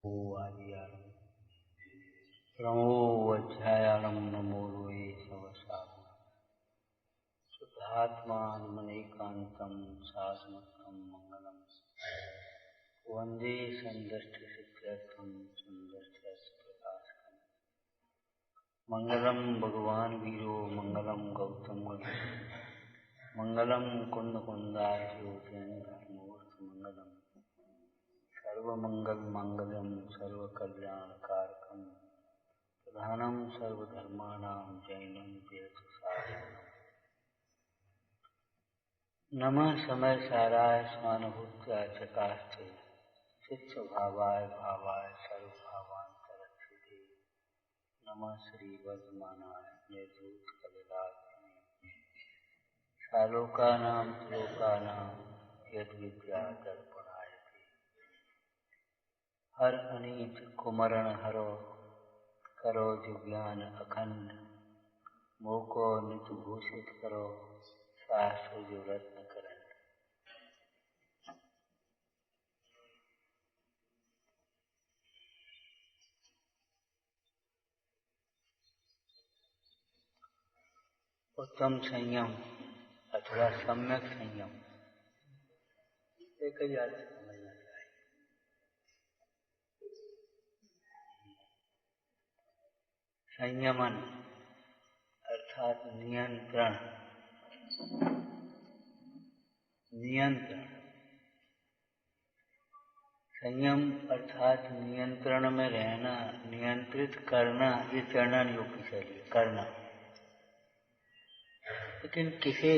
आदियारम् प्रणो अध्यायानम् नमो लोये सवसागु शुद्धात्मानमनेकान्तम् शासनकम् मङ्गलम् वन्दे सन्दष्टिसिद्ध्यर्थम् सन्दष्टयप्रकाशकम् मङ्गलम् भगवान् वीरो मङ्गलम् गौतम मङ्गलम् कुन्दकुन्दार्यो जयन्तमूर्तिमङ्गलम् सर्वमंगल मांगल्यम सर्वकल्याणकारकम प्रधानम सर्वधर्माणां जैनम जयतु नमः समय साराय स्वानुभूत्या चकास्ते चित्स्वभावाय भावाय सर्वभावान्तरक्षिते नमः श्री वर्धमानाय निर्धूत कलिलाग्ने सालोकानां त्रिलोकानां यद्विद्या दर्पणाय हर अनीत कुमरण हरो करो जो ज्ञान अखंड मोको नित भूषित करो शास्त्र जो रत्न करण। उत्तम संयम अथवा सम्यक संयम एक ही अर्थ समझना चाहिए। संयमन अर्थात नियंत्रण। नियंत्रण संयम अर्थात नियंत्रण में रहना, नियंत्रित करना। ये चरणन योग की शैली है, करना। लेकिन किसे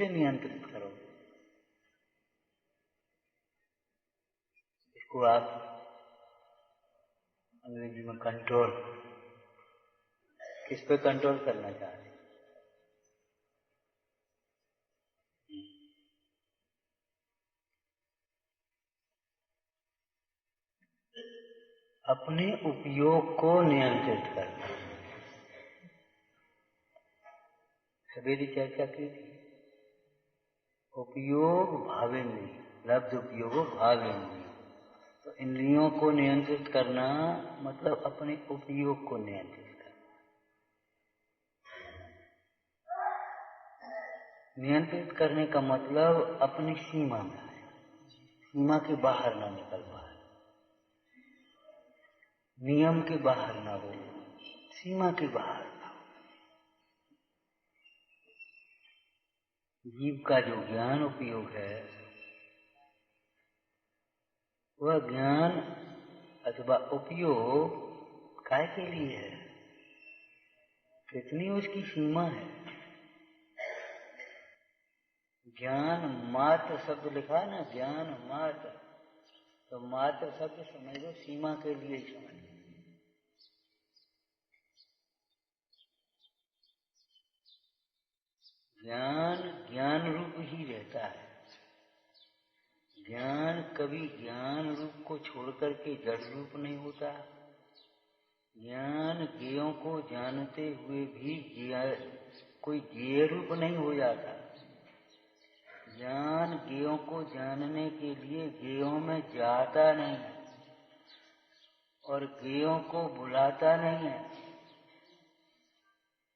नियंत्रित करो? इसको आप अंग्रेजी में कंट्रोल, किस पे कंट्रोल करना चाहते हैं? अपने उपयोग को नियंत्रित करना। सवेरे चर्चा की थी, उपयोग भावेंद्रिय, लब्ध उपयोगो भावेंद्रिय। तो इंद्रियों को नियंत्रित करना मतलब अपने उपयोग को नियंत्रित करना। नियंत्रित करने का मतलब अपनी सीमा में आए, सीमा के बाहर ना निकल पाए, नियम के बाहर ना हो, सीमा के बाहर ना हो। जीव का जो ज्ञान उपयोग है वह ज्ञान अथवा उपयोग काय के लिए है? कितनी उसकी सीमा है? ज्ञान मात्र शब्द लिखा ना, ज्ञान मात्र, तो मात्र शब्द समझ लो सीमा के लिए ही समझ लो। ज्ञान ज्ञान रूप ही रहता है। ज्ञान कभी ज्ञान रूप को छोड़ करके जड़ रूप नहीं होता। ज्ञान ज्ञेयों को जानते हुए भी कोई ज्ञेय रूप नहीं हो जाता। ज्ञान ज्ञेयों को जानने के लिए ज्ञेयों में जाता नहीं है और ज्ञेयों को बुलाता नहीं है।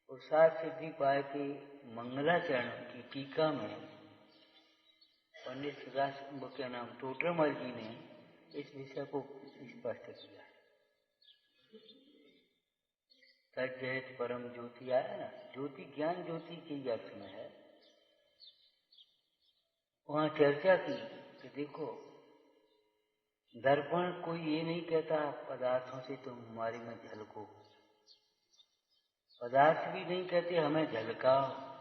सात सिद्धिपाय के मंगलाचरण की टीका में पंडित सुदास के नाम टोटरमल जी ने इस विषय को स्पष्ट किया। तज्जयत परम ज्योति आया ना, ज्योति ज्ञान ज्योति के अर्थ में है। वहां चर्चा की कि देखो, दर्पण कोई ये नहीं कहता पदार्थों से तुम हमारे में झलको, पदार्थ भी नहीं कहते हमें झलकाओ।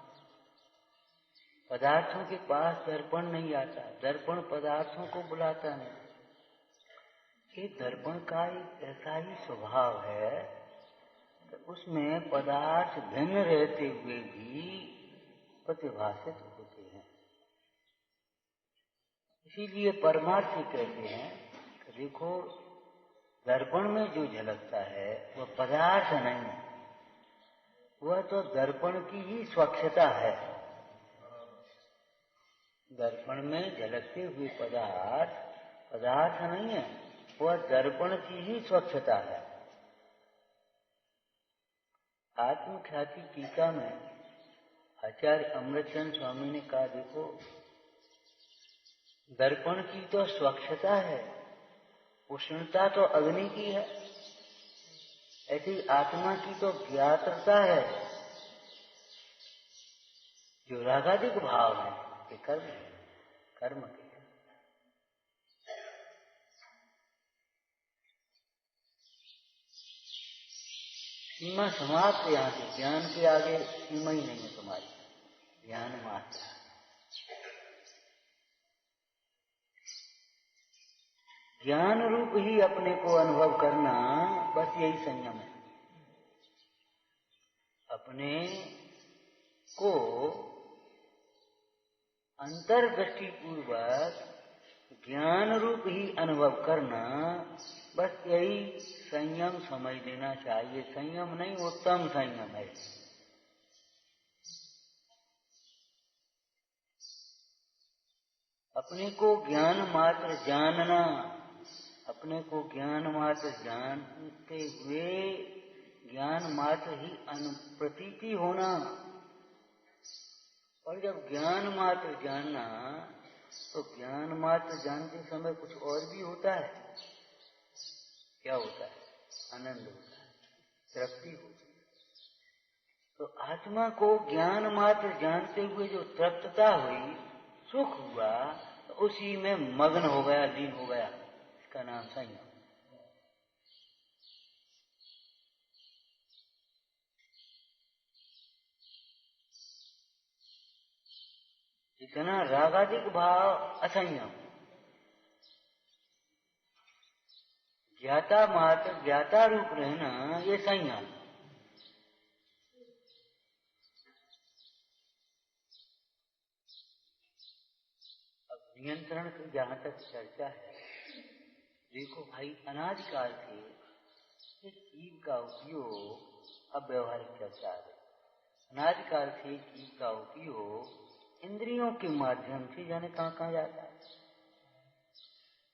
पदार्थों के पास दर्पण नहीं आता, दर्पण पदार्थों को बुलाता नहीं। ये दर्पण का एक ऐसा ही स्वभाव है कि उसमें पदार्थ भिन्न रहते हुए भी प्रतिभाषित होते हैं। इसीलिए परमार्थी कहते हैं कि देखो, दर्पण में जो झलकता है वह पदार्थ नहीं है, वह तो दर्पण की ही स्वच्छता है। दर्पण में झलकते हुए पदार्थ पदार्थ नहीं है, वह दर्पण की ही स्वच्छता है। आत्मख्याति टीका में आचार्य अमृतचंद स्वामी ने कहा, देखो दर्पण की तो स्वच्छता है, उष्णता तो अग्नि की है, ऐसी आत्मा की तो ज्ञातता है। जो रागादिक भाव है ये कर्म के सीमा समाप्त। यहाँ से ज्ञान के आगे सीमा ही नहीं है तुम्हारी, ज्ञान मात्र। ज्ञान रूप ही अपने को अनुभव करना, बस यही संयम है। अपने को अंतर्दृष्टि पूर्वक ज्ञान रूप ही अनुभव करना, बस यही संयम समझ लेना चाहिए। संयम नहीं, उत्तम संयम है। अपने को ज्ञान मात्र जानना, अपने को ज्ञान मात्र जानते हुए ज्ञान मात्र ही अनुप्रतीति होना। और जब ज्ञान मात्र जानना, तो ज्ञान मात्र जानते समय कुछ और भी होता है। क्या होता है? आनंद होता है, तृप्ति होती है। तो आत्मा को ज्ञान मात्र जानते हुए जो तृप्तता हुई, सुख हुआ, तो उसी में मग्न हो गया, लीन हो गया। इसका नाम संयम। जितना रागादिक भाव असंयम, ज्ञाता मात्र ज्ञाता रूप रहना, ये संयम। अब नियंत्रण की जहां तक चर्चा है, देखो भाई, अनादिकाल से इस जीव का उपयोग, अब व्यवहारिक चर्चा है, अनादिकाल से जीव का उपयोग इंद्रियों के माध्यम से जाने कहां कहां जाता है।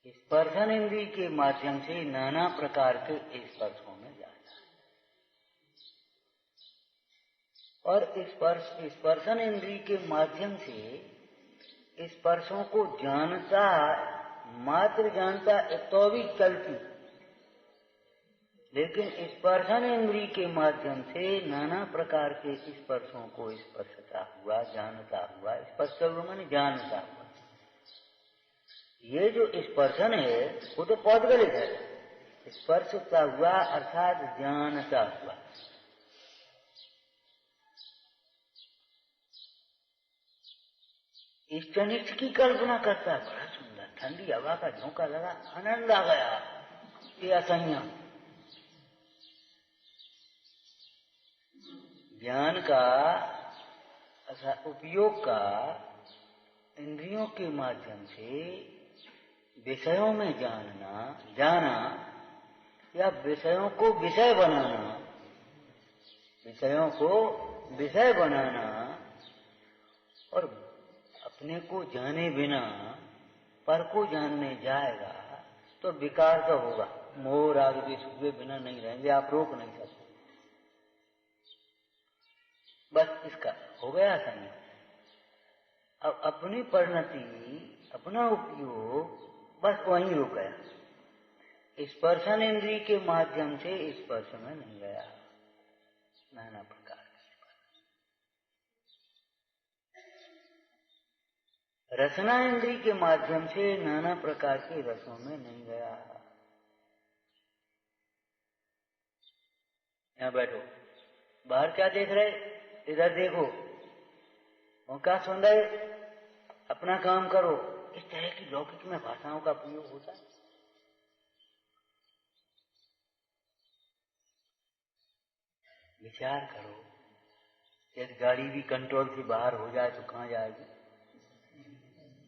स्पर्शन इंद्रिय के माध्यम से नाना प्रकार के स्पर्शों में जाता है, और स्पर्शन इंद्रिय के माध्यम से स्पर्शों को जानता, मात्र जानता तो भी चलती, लेकिन स्पर्शन इंद्रिय के माध्यम से नाना प्रकार के स्पर्शों को स्पर्शता हुआ, जानता हुआ। स्पर्श मैंने जानता हुआ। ये जो स्पर्शन है वो तो पौद्गलिक है। स्पर्शता हुआ अर्थात जानता हुआ। इष्ट अनिष्ट की कल्पना करता है, बड़ा सुंदर, ठंडी हवा का झोंका लगा, आनंद आ गया। ये असंयम। ज्ञान का उपयोग का इंद्रियों के माध्यम से विषयों में जाना या विषयों को विषय बनाना, विषयों को विषय बनाना, और अपने को जाने बिना पर को जानने जाएगा तो विकार तो होगा। मोह राग द्वेष हुए बिना नहीं रहेंगे, आप रोक नहीं सकते। बस इसका हो गया संयम। अब अपनी परिणति, अपना उपयोग बस वहीं रुक गया। स्पर्शन इंद्रिय के माध्यम से स्पर्श में नहीं गया, नाना प्रकार के स्पर्श। रसना इंद्रिय के माध्यम से नाना प्रकार के रसों में नहीं गया। यहां बैठो, बाहर क्या देख रहे, इधर देखो, और क्या सुन रहे, अपना काम करो। इस तरह की लौकिक में भाषाओं का प्रयोग होता है। विचार करो, यदि गाड़ी भी कंट्रोल से बाहर हो जाए तो कहां जाएगी,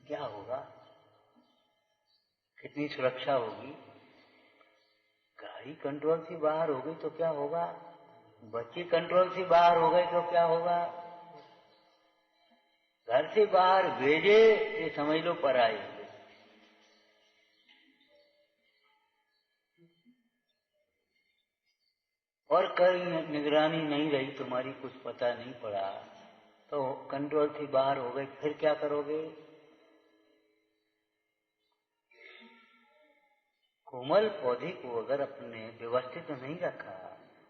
क्या होगा, कितनी सुरक्षा होगी। गाड़ी कंट्रोल से बाहर हो गई तो क्या होगा, बच्चे कंट्रोल से बाहर हो गए तो क्या होगा, घर से बाहर भेजे ये समझ लो पराई। और कहीं निगरानी नहीं रही, तुम्हारी कुछ पता नहीं पड़ा, तो कंट्रोल से बाहर हो गई, फिर क्या करोगे? कोमल पौधे को अगर अपने व्यवस्थित नहीं रखा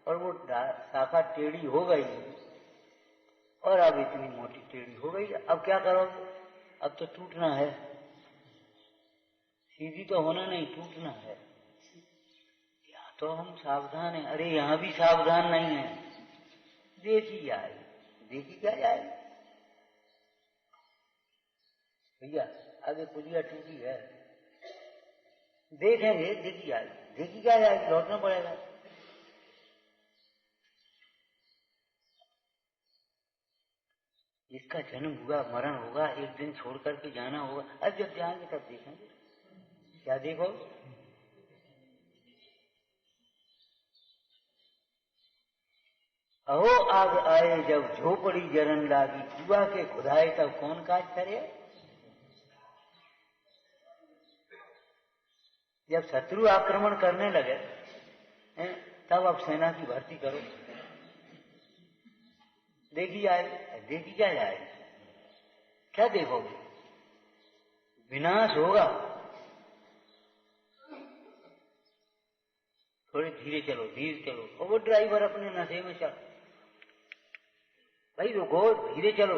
और वो शाखा टेढ़ी हो गई, और अब इतनी मोटी टेढ़ी हो गई, अब क्या करोगे? अब तो टूटना है, सीधी तो होना नहीं, टूटना है। या तो हम सावधान हैं, अरे यहां भी सावधान नहीं है, देखी जाए, देखी क्या जाए भैया, आगे पुलिया टूटी है, देखेंगे, देखी जाए, देखी क्या जाएगी, लौटना पड़ेगा। इसका जन्म हुआ, मरण होगा, एक दिन छोड़ करके जाना होगा, अब जब जाएंगे तब देखेंगे। क्या देखो? अहो आग आए जब झोपड़ी जरन लागी, कुआ के खुदाए तब कौन काज करे। जब शत्रु आक्रमण करने लगे तब अब सेना की भर्ती करो, देखी जाए, देखी क्या जाए, क्या देखोगे? विनाश होगा। थोड़ी धीरे चलो, धीरे चलो, और वो ड्राइवर अपने नशे में चल, भाई रुको, धीरे चलो,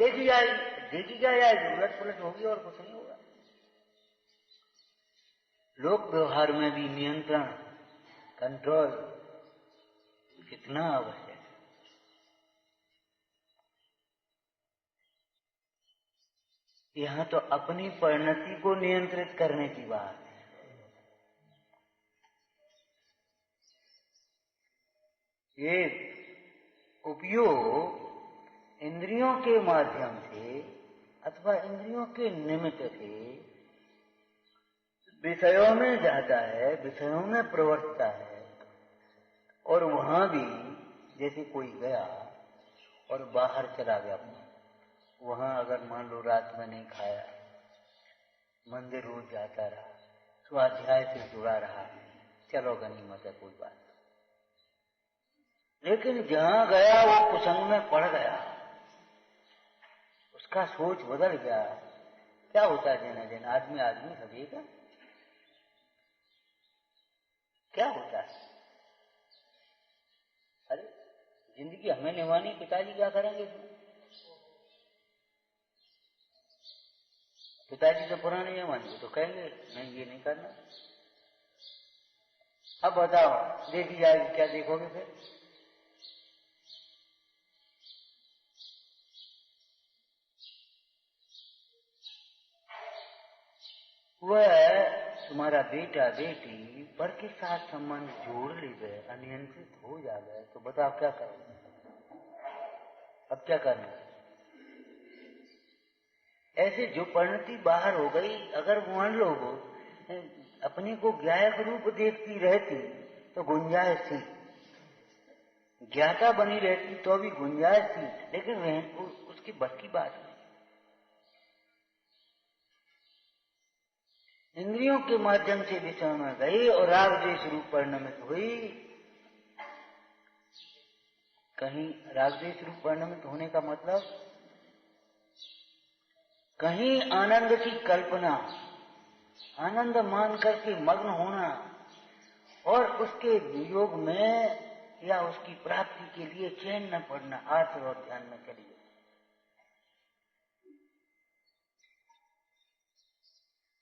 देखी जाएगी, देखी क्या जाएगी, उलट पुलट होगी और कुछ नहीं होगा। लोक व्यवहार में भी नियंत्रण, कंट्रोल कितना आवश्यक है। यहां तो अपनी परिणति को नियंत्रित करने की बात है। ये उपयोग इंद्रियों के माध्यम से अथवा इंद्रियों के निमित्त से विषयों में जाता है, विषयों में प्रवर्तता है, और वहां भी जैसे कोई गया और बाहर चला गया, वहां अगर मान लो रात में नहीं खाया, मंदिर रोज जाता रहा, स्वाध्याय से जुड़ा रहा, चलो गनीमत है, कोई बात। लेकिन जहां गया वो कुसंग में पड़ गया, उसका सोच बदल गया, क्या होता है दिन दिन आदमी आदमी सजेगा, क्या होता है? अरे जिंदगी हमें निभानी, पिताजी क्या करेंगे इसमें? पिताजी तो पुराने जमाने तो कहेंगे नहीं ये नहीं करना। अब बताओ, देखी जाएगी, क्या देखोगे फिर? वह तुम्हारा बेटा बेटी पर के साथ संबंध जोड़ ले गए, अनियंत्रित हो जा गए, तो बताओ क्या करोगे? अब क्या करना? ऐसे जो परिणति बाहर हो गई, अगर मान लो वो अपने को ज्ञायक रूप देखती रहती तो गुंजाइश थी, ज्ञाता बनी रहती तो भी गुंजाइश थी, लेकिन वह उसकी बस की बात नहीं। इंद्रियों के माध्यम से विषय में गई और राग द्वेष रूप परिणमित हुई। कहीं राग द्वेष रूप परिणमित होने का मतलब कहीं आनंद की कल्पना, आनंद मान करके मग्न होना, और उसके वियोग में या उसकी प्राप्ति के लिए चैन न पड़ना, आत्म और ध्यान में चलिए।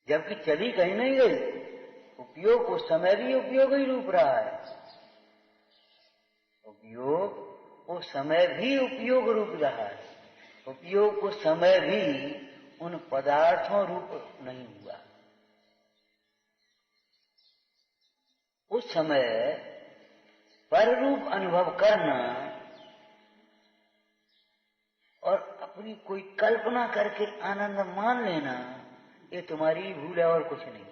जबकि चली कहीं नहीं गई, उपयोग उस समय भी उपयोग ही रूप रहा है, उपयोग उस समय भी उपयोग रूप रहा है, उपयोग उस समय भी उन पदार्थों रूप नहीं हुआ। उस समय पर रूप अनुभव करना और अपनी कोई कल्पना करके आनंद मान लेना, ये तुम्हारी भूल है और कुछ नहीं।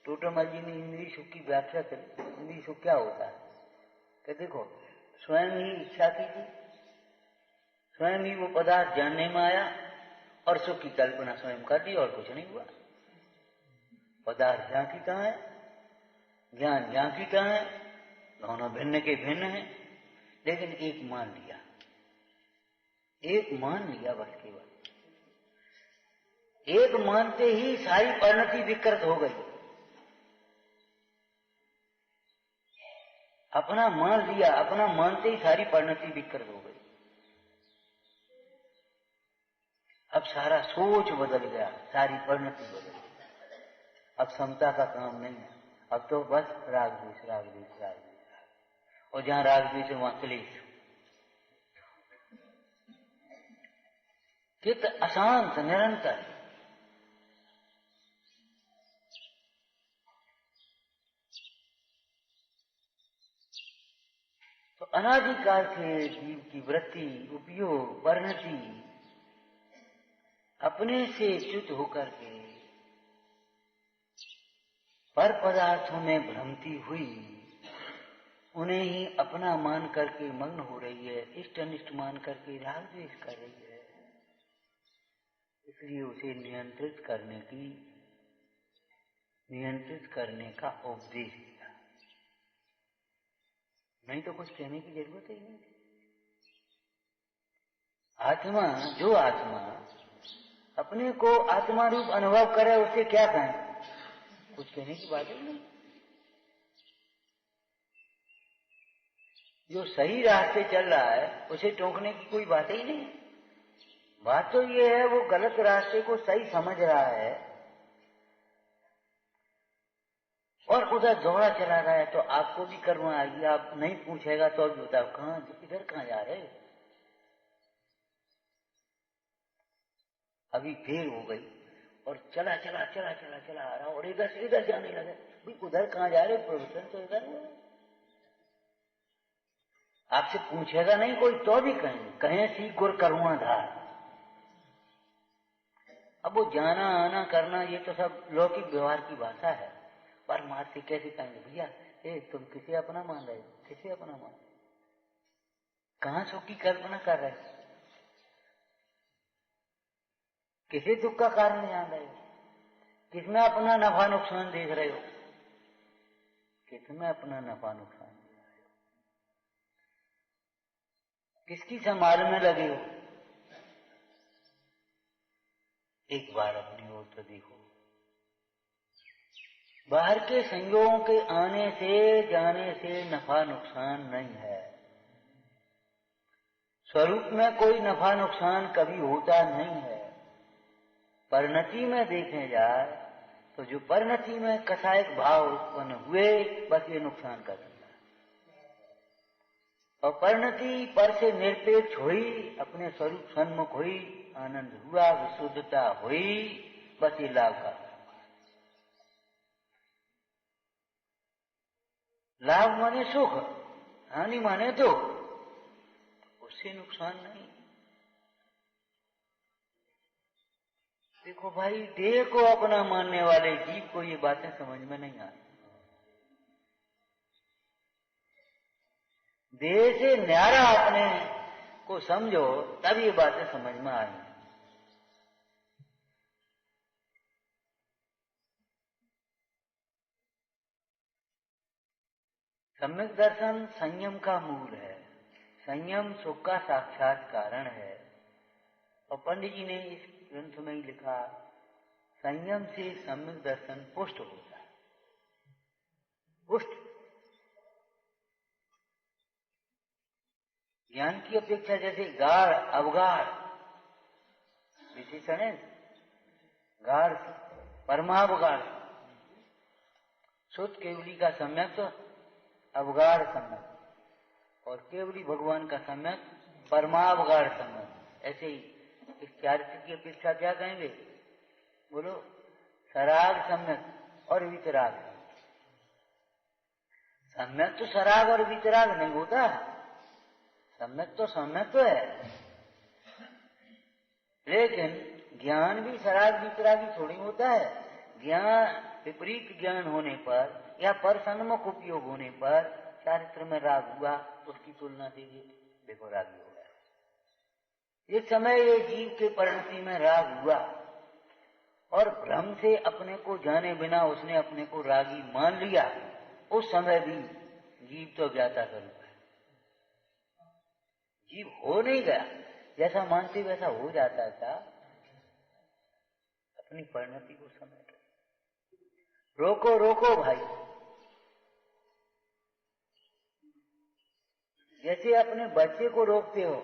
टोटोमल जी ने इंद्रिय सुख की व्याख्या करी। इंद्रिय सुख क्या होता है कि देखो, स्वयं ही इच्छा की थी, स्वयं ही वो पदार्थ जानने में आया और सुख की कल्पना स्वयं कर दी और कुछ नहीं हुआ। पदार्थ यहाँ की कहाँ है, ज्ञान यहाँ की कहाँ है, दोनों भिन्न के भिन्न हैं, लेकिन एक मान लिया, एक मान लिया बस केवल। एक मानते ही सारी परिणति विकृत हो गई। अपना मान लिया, अपना मानते ही सारी परिणति विकृत हो गई। अब सारा सोच बदल गया, सारी परिणति बदल गई। अब समता का काम नहीं है, अब तो बस राग द्वेष, राग द्वेष, राग द्वेष, और जहां राग द्वेष वहां क्लेश। चित्त अशांत निरंतर। तो अनादिकाल से जीव की वृत्ति, उपयोग, परिणति अपने से च्युत होकर के पर पदार्थों में भ्रमती हुई, उन्हें ही अपना मान करके मग्न हो रही है, इष्ट अनिष्ट मान करके राग द्वेष कर रही है। इसलिए उसे नियंत्रित करने का उपदेश दिया। नहीं तो कुछ कहने की जरूरत ही नहीं। आत्मा, जो आत्मा अपने को आत्मा रूप अनुभव करे, उसे क्या कहें? कुछ कहने की बात ही नहीं। जो सही रास्ते चल रहा है उसे टोकने की कोई बात ही नहीं। बात तो ये है, वो गलत रास्ते को सही समझ रहा है और उधर दौड़ा चला रहा है, तो आपको भी कर्म आएगी। आप नहीं पूछेगा तो भी बताओ कहां, इधर कहां जा रहे? अभी देर हो गई और चला आ रहा और इधर से इधर जाने लगे। भाई उधर कहां जा रहे? प्रवचन तो इधर है। आपसे पूछेगा नहीं कोई तो भी कहें सी गुर करुणा धार। अब वो जाना आना करना ये तो सब लौकिक व्यवहार की भाषा है। परमात्मा से कैसे कहेंगे भैया तुम किसे अपना मान रहे हो? किसे अपना मान? कहां सुख की कल्पना कर रहे हो? किसे दुख का कारण जान रहे हो? किसमें अपना नफा नुकसान देख रहे हो? किसमें अपना नफा नुकसान देख रहे हो? किसकी संभाल में लगे हो? एक बार अपनी ओर तो देखो। बाहर के संयोगों के आने से जाने से नफा नुकसान नहीं है। स्वरूप में कोई नफा नुकसान कभी होता नहीं है। परिणति में देखे जाए तो जो परिणति में कसायक भाव उत्पन्न हुए, बस ये नुकसान कर दिया। और परिणति पर से निरपेक्ष हुई, अपने स्वरूप सन्मुख हुई, आनंद हुआ, विशुद्धता हुई, बस ये लाभ का। लाभ माने सुख, हानि माने दुख, उससे नुकसान नहीं। देखो भाई, देह को अपना मानने वाले जीव को ये बातें समझ में नहीं आती। देह से न्यारा अपने को समझो, तब ये बातें समझ में आएंगी। सम्यक दर्शन संयम का मूल है। संयम सुख का साक्षात कारण है। और पंडित जी ने इस ग्रंथ में ही लिखा, संयम से सम्यक दर्शन पुष्ट होता है। पुष्ट ज्ञान की अपेक्षा जैसे गाढ़ अवगाढ़ विशेषण है। गाढ़ परमावगाढ़, शुद्ध केवली का सम्यक तो अवगाढ़ सम्यक, और केवली भगवान का सम्यक परमावगाढ़ सम्यक। ऐसे ही इस चारित्र की अपेक्षा क्या कहेंगे? बोलो, सराग सम्यक और वितराग। सम्यक तो सराग और वितराग नहीं होता। सम्यक तो है, लेकिन ज्ञान भी सराग वितरागी थोड़ी होता है। ज्ञान विपरीत ज्ञान होने पर या पर सन्मुख उपयोग होने पर चारित्र में राग हुआ, उसकी तुलना से देखो रागी हो गया। इस समय ये जीव के परिणति में राग हुआ और भ्रम से अपने को जाने बिना उसने अपने को रागी मान लिया। उस समय भी जीव तो ज्ञाता स्वरूप है, जीव हो नहीं गया, जैसा मानते वैसा हो जाता था, अपनी परिणति को समेट। रोको रोको भाई, जैसे अपने बच्चे को रोकते हो,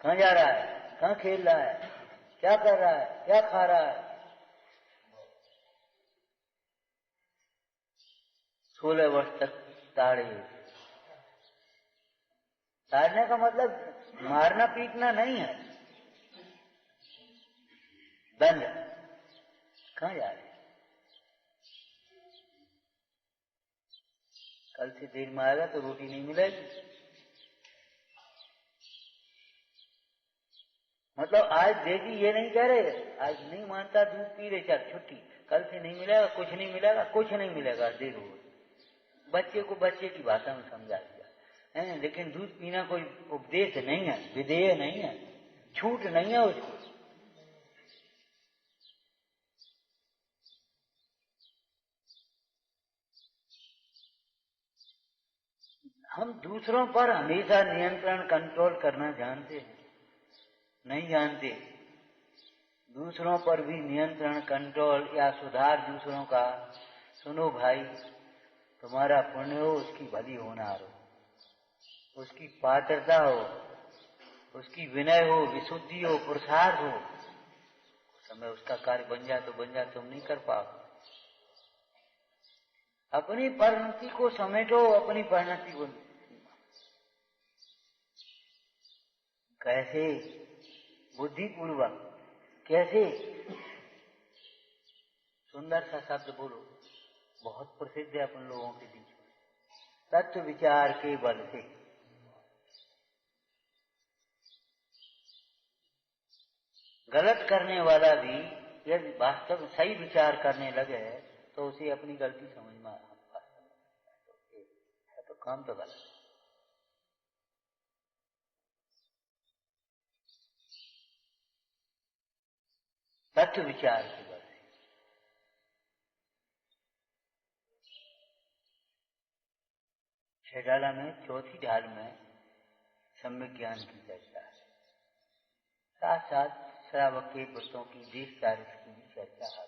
कहाँ जा रहा है, कहाँ खेल रहा है, क्या कर रहा है, क्या खा रहा है। 16 वर्ष तक ताड़ने का मतलब मारना पीटना नहीं है, दंड। कहाँ जा रहे, कल से देर में आएगा तो रोटी नहीं मिलेगी। मतलब आज देगी ये नहीं कह रहे, आज नहीं मानता दूध पी ले चल छुट्टी, कल से नहीं मिलेगा, कुछ नहीं मिलेगा, कुछ नहीं मिलेगा, देर हो। बच्चे को बच्चे की भाषा में समझा दिया है, लेकिन दूध पीना कोई उपदेश नहीं है, विधेय नहीं है, छूट नहीं है उसको। हम दूसरों पर हमेशा नियंत्रण कंट्रोल करना जानते हैं, नहीं जानते। दूसरों पर भी नियंत्रण कंट्रोल या सुधार दूसरों का, सुनो भाई, तुम्हारा पुण्य हो, उसकी भली होनार हो, उसकी पात्रता हो, उसकी विनय हो, विशुद्धि हो, पुरुषार्थ हो, उस समय उसका कार्य बन जाए तो बन जाए, तुम नहीं कर पाओ। अपनी परिणति को समेटो, अपनी परिणति को। कैसे? बुद्धिपूर्वक। कैसे? सुंदर सा शब्द बोलो, बहुत प्रसिद्ध है अपन लोगों के बीच में, तत्व विचार के बल से। गलत करने वाला भी यदि वास्तव में सही विचार करने लगे तो उसे अपनी गलती समझ में तो काम तो गलत। तत्व विचार के बल से। छेडाला में चौथी ढाल में सम्यक ज्ञान की चर्चा है, साथ साथ श्रावक के व्रतों की देश चारित्र की भी चर्चा है।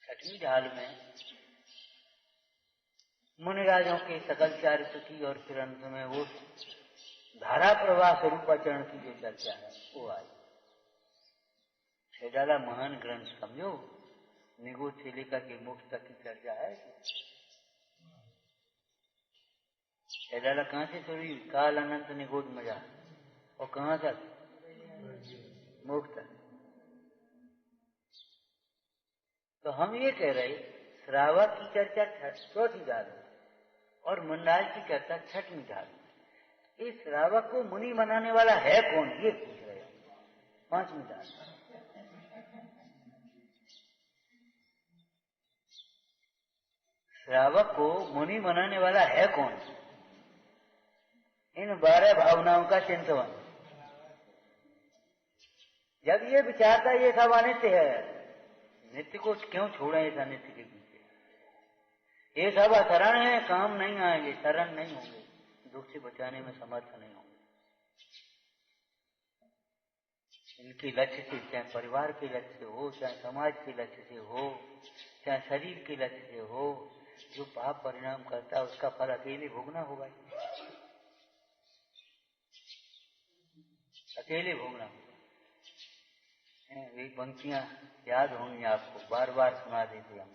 छठवीं ढाल में मुनिराजों के सकल चारित्र की और फिर अंत में वो धारा प्रवाह स्वरूपाचरण की जो चर्चा है वो आई। छेडाला महान ग्रंथ समझो, निगोद से लेकर के मोक्ष तक की चर्चा है। छेडाला कहाँ से शुरू हुई? काल अनंत निगोद मजा, और कहाँ तक? मोक्ष तक। तो हम ये कह रहे, श्रावक की चर्चा चौथी ढाल और मंडाल की चर्चा छठवीं ढाल। इस श्रावक को मुनि बनाने वाला है कौन, ये पूछ रहे हैं। पांचवीं ढाल। श्रावक को मुनि बनाने वाला है कौन? इन 12 भावनाओं का चिंतन। जब ये विचारता ये सब अनित्य है, नित्य को क्यों छोड़े इस अनित्य के पीछे? ये सब अशरण है, काम नहीं आएंगे, शरण नहीं होंगे, दुख से बचाने में समर्थ नहीं होंगे। इनके लक्ष्य से, चाहे परिवार के लक्ष्य से हो, चाहे समाज के लक्ष्य से हो, चाहे शरीर के लक्ष्य से हो, जो पाप परिणाम करता है उसका फल अकेले भोगना होगा, अकेले भोगना होगा। वे पंक्तियां याद होंगी आपको, बार बार सुना देते हम।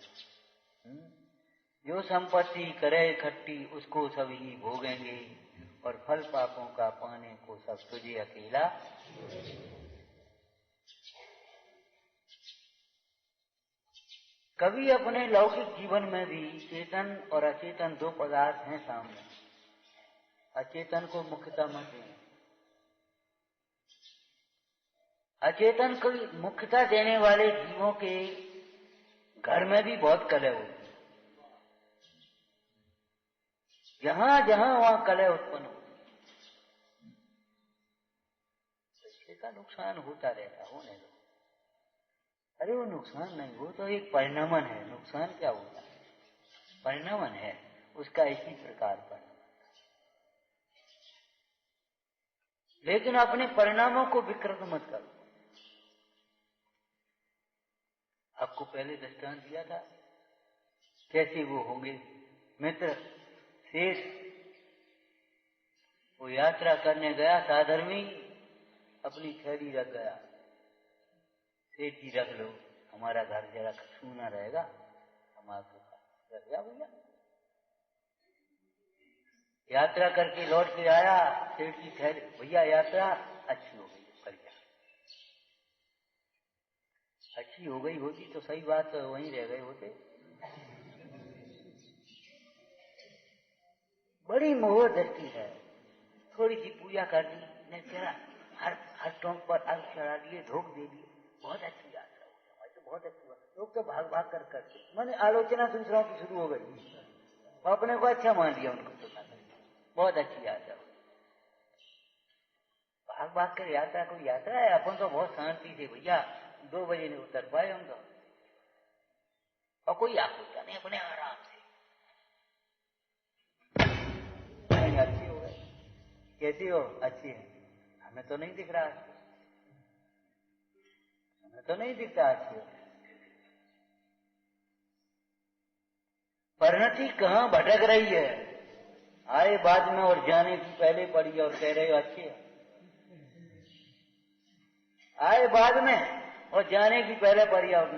जो संपत्ति करे इकट्ठी उसको सब ही भोगेंगे, और फल पापों का पाने को सब तुझे अकेला। कभी अपने लौकिक जीवन में भी चेतन और अचेतन दो पदार्थ हैं सामने। अचेतन को मुख्यता मत दें। अचेतन को मुख्यता देने वाले जीवों के घर में भी बहुत कलह होती है। जहां जहां वहां कलह उत्पन्न होती है। पैसे का नुकसान होता रहता, होने दो। अरे वो नुकसान नहीं, वो तो एक परिणामन है। नुकसान क्या होता है? परिणामन है। उसका इसी प्रकार पर। लेकिन अपने परिणामों को विकृत मत करो। आपको पहले दृष्टांत दिया था कैसे वो होंगे मित्र। शेष वो यात्रा करने गया, साधर्मी अपनी थैली रख गया, सेठ जी रख लो, हमारा घर जरा सूना रहेगा, हम आपके पास रख गया भैया। यात्रा करके लौट के आया, सेठ जी थैली, भैया यात्रा अच्छी हो गई, बढ़िया। अच्छी हो गई होती तो सही बात वहीं रह गए होते। बड़ी मोह दृष्टि है। थोड़ी सी पूजा कर दी, ने तेरा हर टोंक पर अर्घ चढ़ा दिए, धोख दे दिए, बहुत अच्छी यात्रा हो गई हमारी, तो बहुत अच्छी बात। लोग तो भाग भाग कर करते, मैंने आलोचना दूसरों की शुरू हो गई, अपने को अच्छा मान लिया उनको, तो बहुत अच्छी यात्रा हो। भाग भाग कर यात्रा कोई यात्रा है? अपन तो बहुत शांति से भैया 2 बजे नहीं उतर पाए हम तो, और कोई आकुलता नहीं, अपने आराम से अच्छी हो गई। कैसी हो? अच्छी है। हमें तो नहीं दिख रहा, हमें तो नहीं दिखता अच्छी हो। परिणति कहाँ भटक रही है? आए बाद में और जाने की पहले पड़ी और कह रहे हो अच्छी है। आए बाद में और जाने की पहले पड़ी और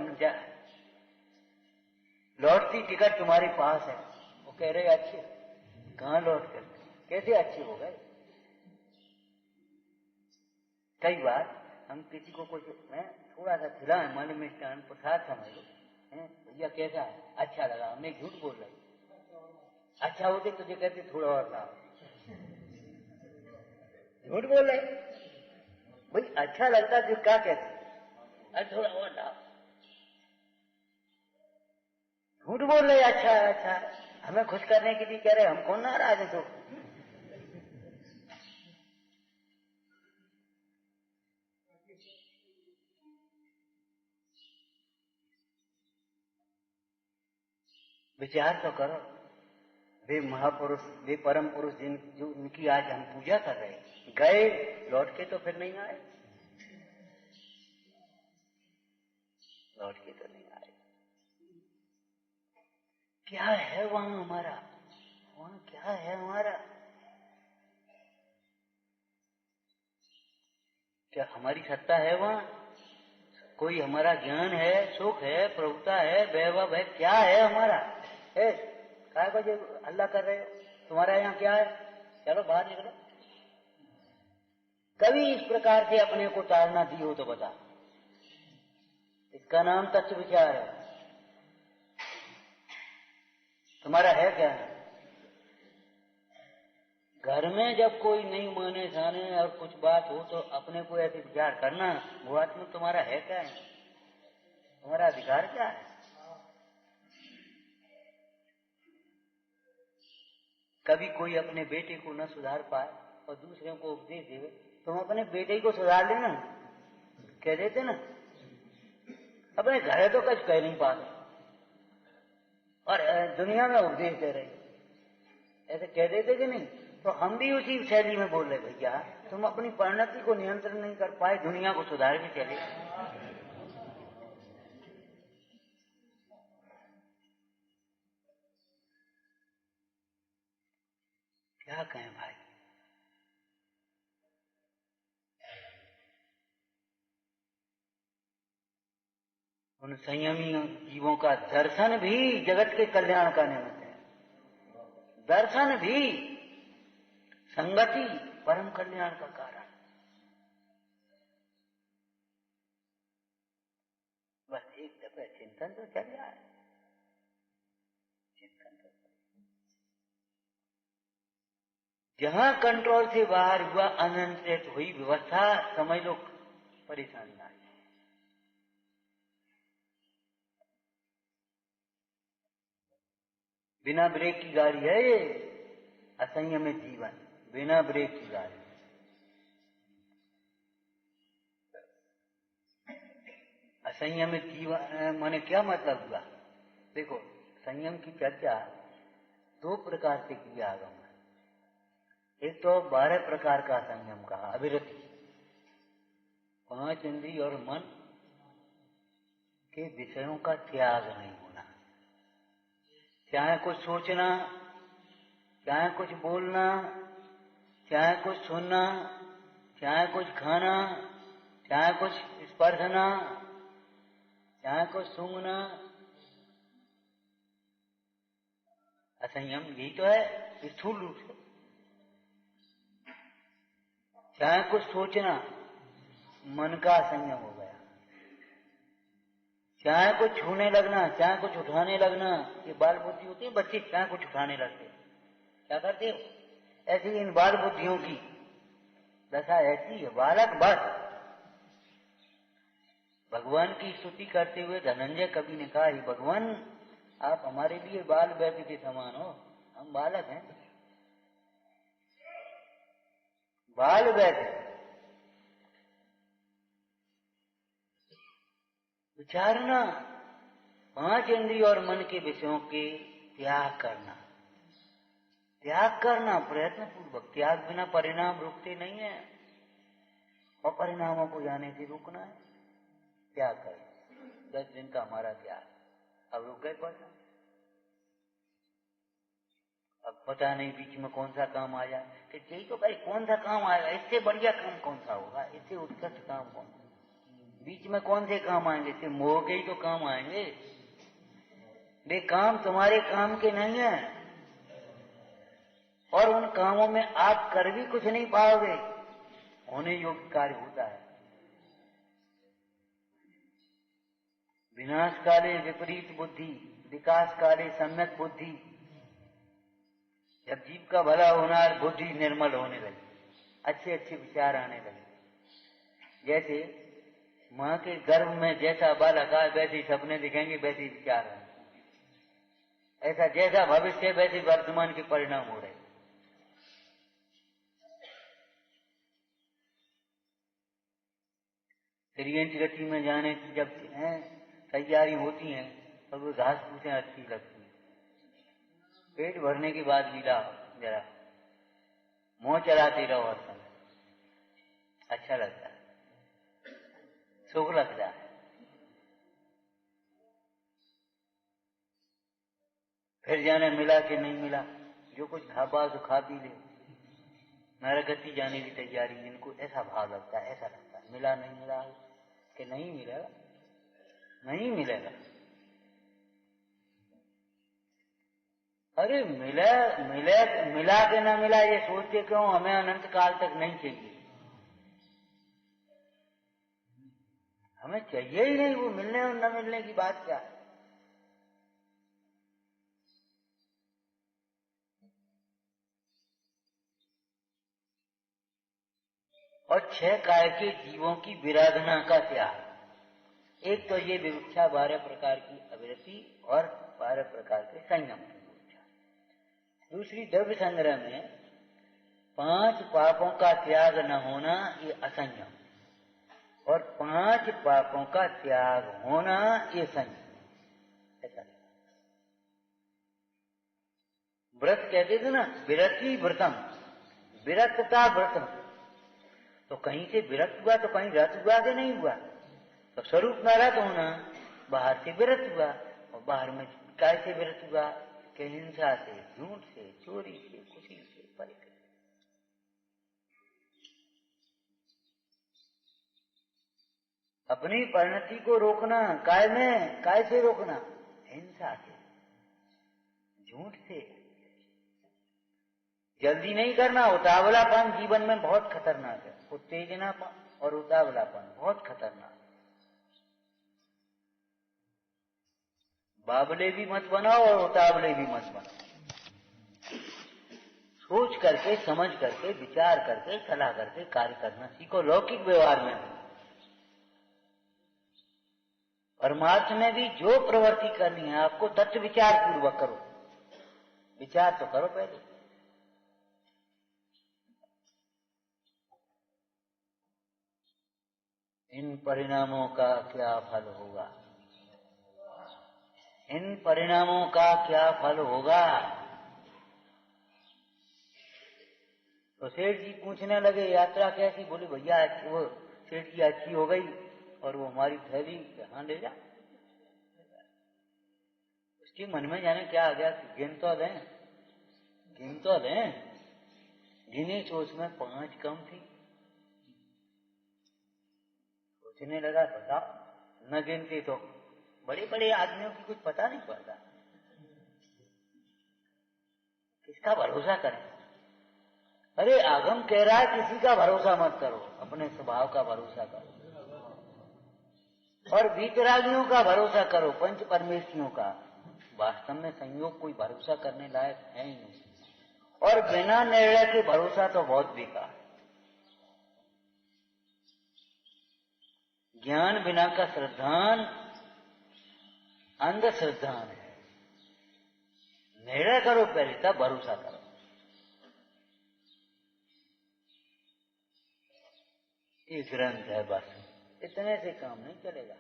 लौटती टिकट तुम्हारे पास है, वो कह रहे अच्छी है। कहाँ लौट कर कैसे अच्छे हो गए? कई बार हम किसी को कुछ थोड़ा सा खिलाए, मन में मिष्टान प्रसाद समझ लो, भैया कैसा है? अच्छा लगा, हमने झूठ बोल रहे। अच्छा होते तुझे कहते थोड़ा और लाओ, झूठ बोल रहे भाई। अच्छा लगता फिर क्या कहते? अरे थोड़ा और लाओ, झूठ बोल रहे। अच्छा अच्छा, हमें खुश करने के लिए कह रहे, हम कौन नाराज है? तो विचार तो करो, वे महापुरुष, वे परम पुरुष जो उनकी आज हम पूजा कर रहे हैं, गए लौट के तो फिर नहीं आए, लौट के तो नहीं आए। क्या है वहां हमारा? वहां क्या है हमारा? क्या हमारी सत्ता है वहां? कोई हमारा ज्ञान है, सुख है, प्रभुता है, वैभव है? क्या है हमारा? काय को जो हल्ला कर रहे हो? तुम्हारा यहाँ क्या है? चलो बाहर निकलो। कभी इस प्रकार से अपने को ताड़ना दी हो तो बता। इसका नाम तत्व विचार है। तुम्हारा है क्या? घर में जब कोई नहीं माने जाने और कुछ बात हो तो अपने को ऐसे विचार करना, वो आत्मा तुम्हारा है क्या है? तुम्हारा अधिकार क्या है? कभी कोई अपने बेटे को न सुधार पाए और दूसरे को उपदेश देवे, तुम अपने बेटे को सुधार लेना, कह देते ना। अपने घर तो कुछ कह नहीं पाते और दुनिया में उपदेश दे रहे, ऐसे कह देते कि नहीं? तो हम भी उसी शैली में बोल रहे, भैया तुम अपनी परिणति को नियंत्रण नहीं कर पाए, दुनिया को सुधार के चले। क्या कहें भाई? उन संयमी जीवों का दर्शन भी जगत के कल्याण का निमित्त है। दर्शन भी संगति परम कल्याण का कारण। बस एक दफे चिंतन तो चल जाए, चिंतन तो। जहां कंट्रोल से बाहर हुआ, अनियंत्रित हुई व्यवस्था, समझ लो परेशानी आ जाए। बिना ब्रेक की गाड़ी है ये, असंयमित जीवन बिना ब्रेक की गाड़ी। असंयमित जीवन माने क्या मतलब हुआ? देखो, संयम की चर्चा दो प्रकार से किया आगम है। एक तो 12 प्रकार का संयम कहा, अविरति, 5 इंद्रिय और मन के विषयों का त्याग नहीं होना, चाहे कुछ सोचना, चाहे कुछ बोलना, चाहे कुछ सुनना, चाहे कुछ खाना, चाहे कुछ स्पर्शना, चाहे कुछ सूंघना, असंयम यही तो है स्थूल रूप से। चाहे कुछ सोचना, मन का असंयम हो गया। चाहे कुछ छूने लगना, चाहे कुछ उठाने लगना, ये बाल बुद्धि होती है, बच्चे चाहे कुछ उठाने लगते, क्या करते हो? ऐसी इन बाल बुद्धियों की दशा ऐसी है, बालक बस। भगवान की स्तुति करते हुए धनंजय कवि ने कहा, हे भगवान, आप हमारे लिए बाल बैठ के समान हो, हम बालक हैं, बाल बैठ। विचारना, 5 इंद्रिय और मन के विषयों के त्याग करना, त्याग करना प्रयत्न पूर्वक। त्याग बिना परिणाम रुकते नहीं है, और परिणामों को जाने से रुकना है। त्याग कर 10 दिन का हमारा त्याग, अब रुक गए परिणाम। अब पता नहीं बीच में कौन सा काम आ जाए, कि यही तो भाई कौन सा काम आएगा, इससे बढ़िया काम कौन सा होगा, इससे उत्कृष्ट काम कौन सा? बीच में कौन से काम आएंगे? इससे मोह के ही तो काम आएंगे। वे काम तुम्हारे काम के नहीं है, और उन कामों में आप कर भी कुछ नहीं पाओगे। होने योग्य कार्य होता है। विनाश काले विपरीत बुद्धि, विकास काले सम्यक बुद्धि। जब जीव का भला होना, बुद्धि निर्मल होने लगी, अच्छे अच्छे विचार आने लगे। जैसे मां के गर्भ में जैसा बालक आए वैसे ही सपने दिखेंगे, वैसे ही विचार होंगे। ऐसा जैसा भविष्य वैसे वर्तमान के परिणाम हो रहे। त्रियंच गति में जाने की जब तैयारी होती है, तब वो घास फूसें अच्छी लगती हैं। पेट भरने के बाद भी लाओ, जरा मुंह चलाते रहो, हर समय अच्छा लगता है, सुख लगता है। फिर जाने मिला कि नहीं मिला, जो कुछ खा पा तो खा पी ले। नरगति जाने की तैयारी, इनको ऐसा भाव लगता है, ऐसा लगता है मिला नहीं मिला, कि नहीं मिलेगा, नहीं मिलेगा। अरे मिला मिले, मिला के ना मिला ये सोचते क्यों? हमें अनंत काल तक नहीं चाहिए, हमें चाहिए ही नहीं। वो मिलने और न मिलने की बात क्या है? और 6 काय के जीवों की विराधना का त्याग। एक तो ये विवक्षा 12 प्रकार की अविरति और 12 प्रकार के संयम की विवक्षा। दूसरी द्रव्य संग्रह में 5 पापों का त्याग न होना, ये असंयम, और 5 पापों का त्याग होना, ये संयम। ऐसा व्रत कहते थे ना, विरति व्रतम, विरक्तता व्रतम। तो कहीं से विरक्त हुआ तो कहीं रत हुआ कि नहीं हुआ? तो स्वरूप में रत होना, बाहर से विरत हुआ, और बाहर में कैसे विरत हुआ? कि हिंसा से, झूठ से, चोरी से, खुशी से, परिकर। अपनी परिणति को रोकना, काय में, काय से रोकना? हिंसा से, झूठ से। जल्दी नहीं करना, उतावलापन जीवन में बहुत खतरनाक है। उत्तेजनापन और उतावलापन बहुत खतरनाक। बावले भी मत बनाओ और उतावले भी मत बनाओ। सोच करके, समझ करके, विचार करके, सलाह करके कार्य करना सीखो। लौकिक व्यवहार में, परमार्थ में भी जो प्रवृत्ति करनी है आपको, तत्व विचार पूर्वक करो। विचार तो करो पहले। इन परिणामों का क्या फल होगा? इन परिणामों का क्या फल होगा? तो सेठ जी पूछने लगे यात्रा कैसी? बोले भैया वो सेठ जी अच्छी हो गई और वो हमारी थैली हाँ ले जा। उसके मन में जाने क्या आ गया, गिन तो लें, गिन तो लें। गिनी तो उसमें 5 कम थी। सोचने लगा बताओ, न गिनती तो बड़े बड़े आदमियों की कुछ पता नहीं पड़ता, किसका भरोसा करें? अरे आगम कह रहा है किसी का भरोसा मत करो, अपने स्वभाव का भरोसा करो और वीतरागियों का भरोसा करो, पंच परमेश्वरियों का। वास्तव में संयोग कोई भरोसा करने लायक है ही नहीं, और बिना निर्णय के भरोसा तो बहुत बेकार। ज्ञान बिना का श्रद्धान अंधश्रद्धान है। निर्णय करो पहले, तब भरोसा करो। ये ग्रंथ है, बस इतने से काम नहीं चलेगा।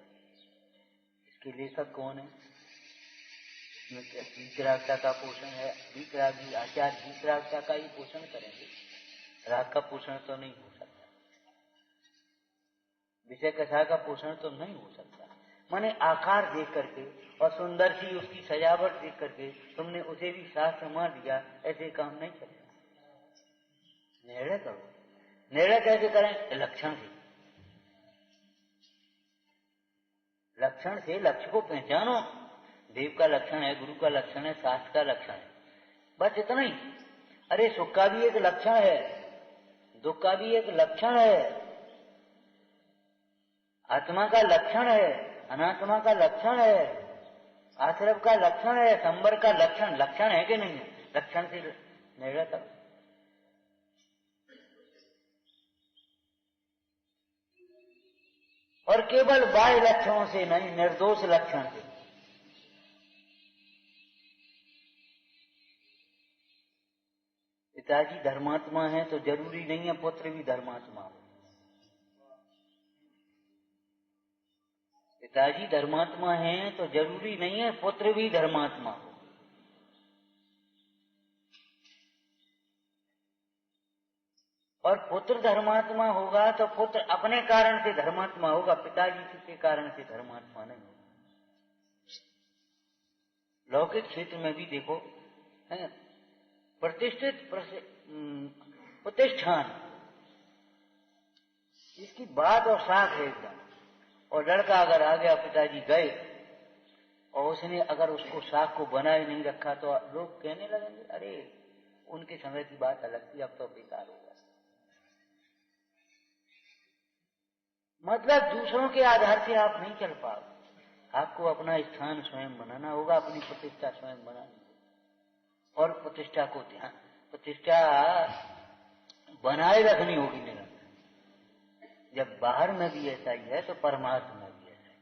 इसके लेखक कौन है? इसमें क्या वीतरागता का पोषण है? वीतरागी आचार्य वीतरागता का ही पोषण करेंगे, राग का पोषण तो नहीं हो सकता, विषय कथा का पोषण तो नहीं हो सकता। माने आकार देख करके और सुंदर सी उसकी सजावट देख करके तुमने उसे भी शास्त्र मान लिया, ऐसे काम नहीं चलेगा। निर्णय करो। निर्णय कैसे करें? लक्षण से। लक्षण से लक्ष्य को पहचानो। देव का लक्षण है, गुरु का लक्षण है, शास्त्र का लक्षण है, बस इतना ही। अरे सुख का भी एक लक्षण है, दुख का भी एक लक्षण है, आत्मा का लक्षण है, अनात्मा का लक्षण है, आश्रव का लक्षण है, संबर का लक्षण। लक्षण है कि नहीं है? लक्षण से निर्णय करो। और केवल बाह्य लक्षणों से नहीं, निर्दोष लक्षण से। पिताजी धर्मात्मा है तो जरूरी नहीं है पुत्र भी धर्मात्मा हो। पिताजी धर्मात्मा है तो जरूरी नहीं है पुत्र भी धर्मात्मा हो। और पुत्र धर्मात्मा होगा तो पुत्र अपने कारण से धर्मात्मा होगा, पिताजी के कारण से धर्मात्मा नहीं होगा। लौकिक क्षेत्र में भी देखो, है प्रतिष्ठित प्रतिष्ठान, इसकी बात और साख है एकदम। और लड़का अगर आ गया, पिताजी गए और उसने अगर उसको साख को बनाए नहीं रखा तो लोग कहने लगेंगे अरे उनके समय की बात अलग थी, अब तो बेकार होगा। मतलब दूसरों के आधार से आप नहीं चल पाओगे, आपको अपना स्थान स्वयं बनाना होगा, अपनी प्रतिष्ठा स्वयं बनानी होगी। और प्रतिष्ठा को ध्यान, प्रतिष्ठा बनाए रखनी होगी निरंतर। जब बाहर में भी ऐसा ही है तो परमार्थ में भी ऐसा ही।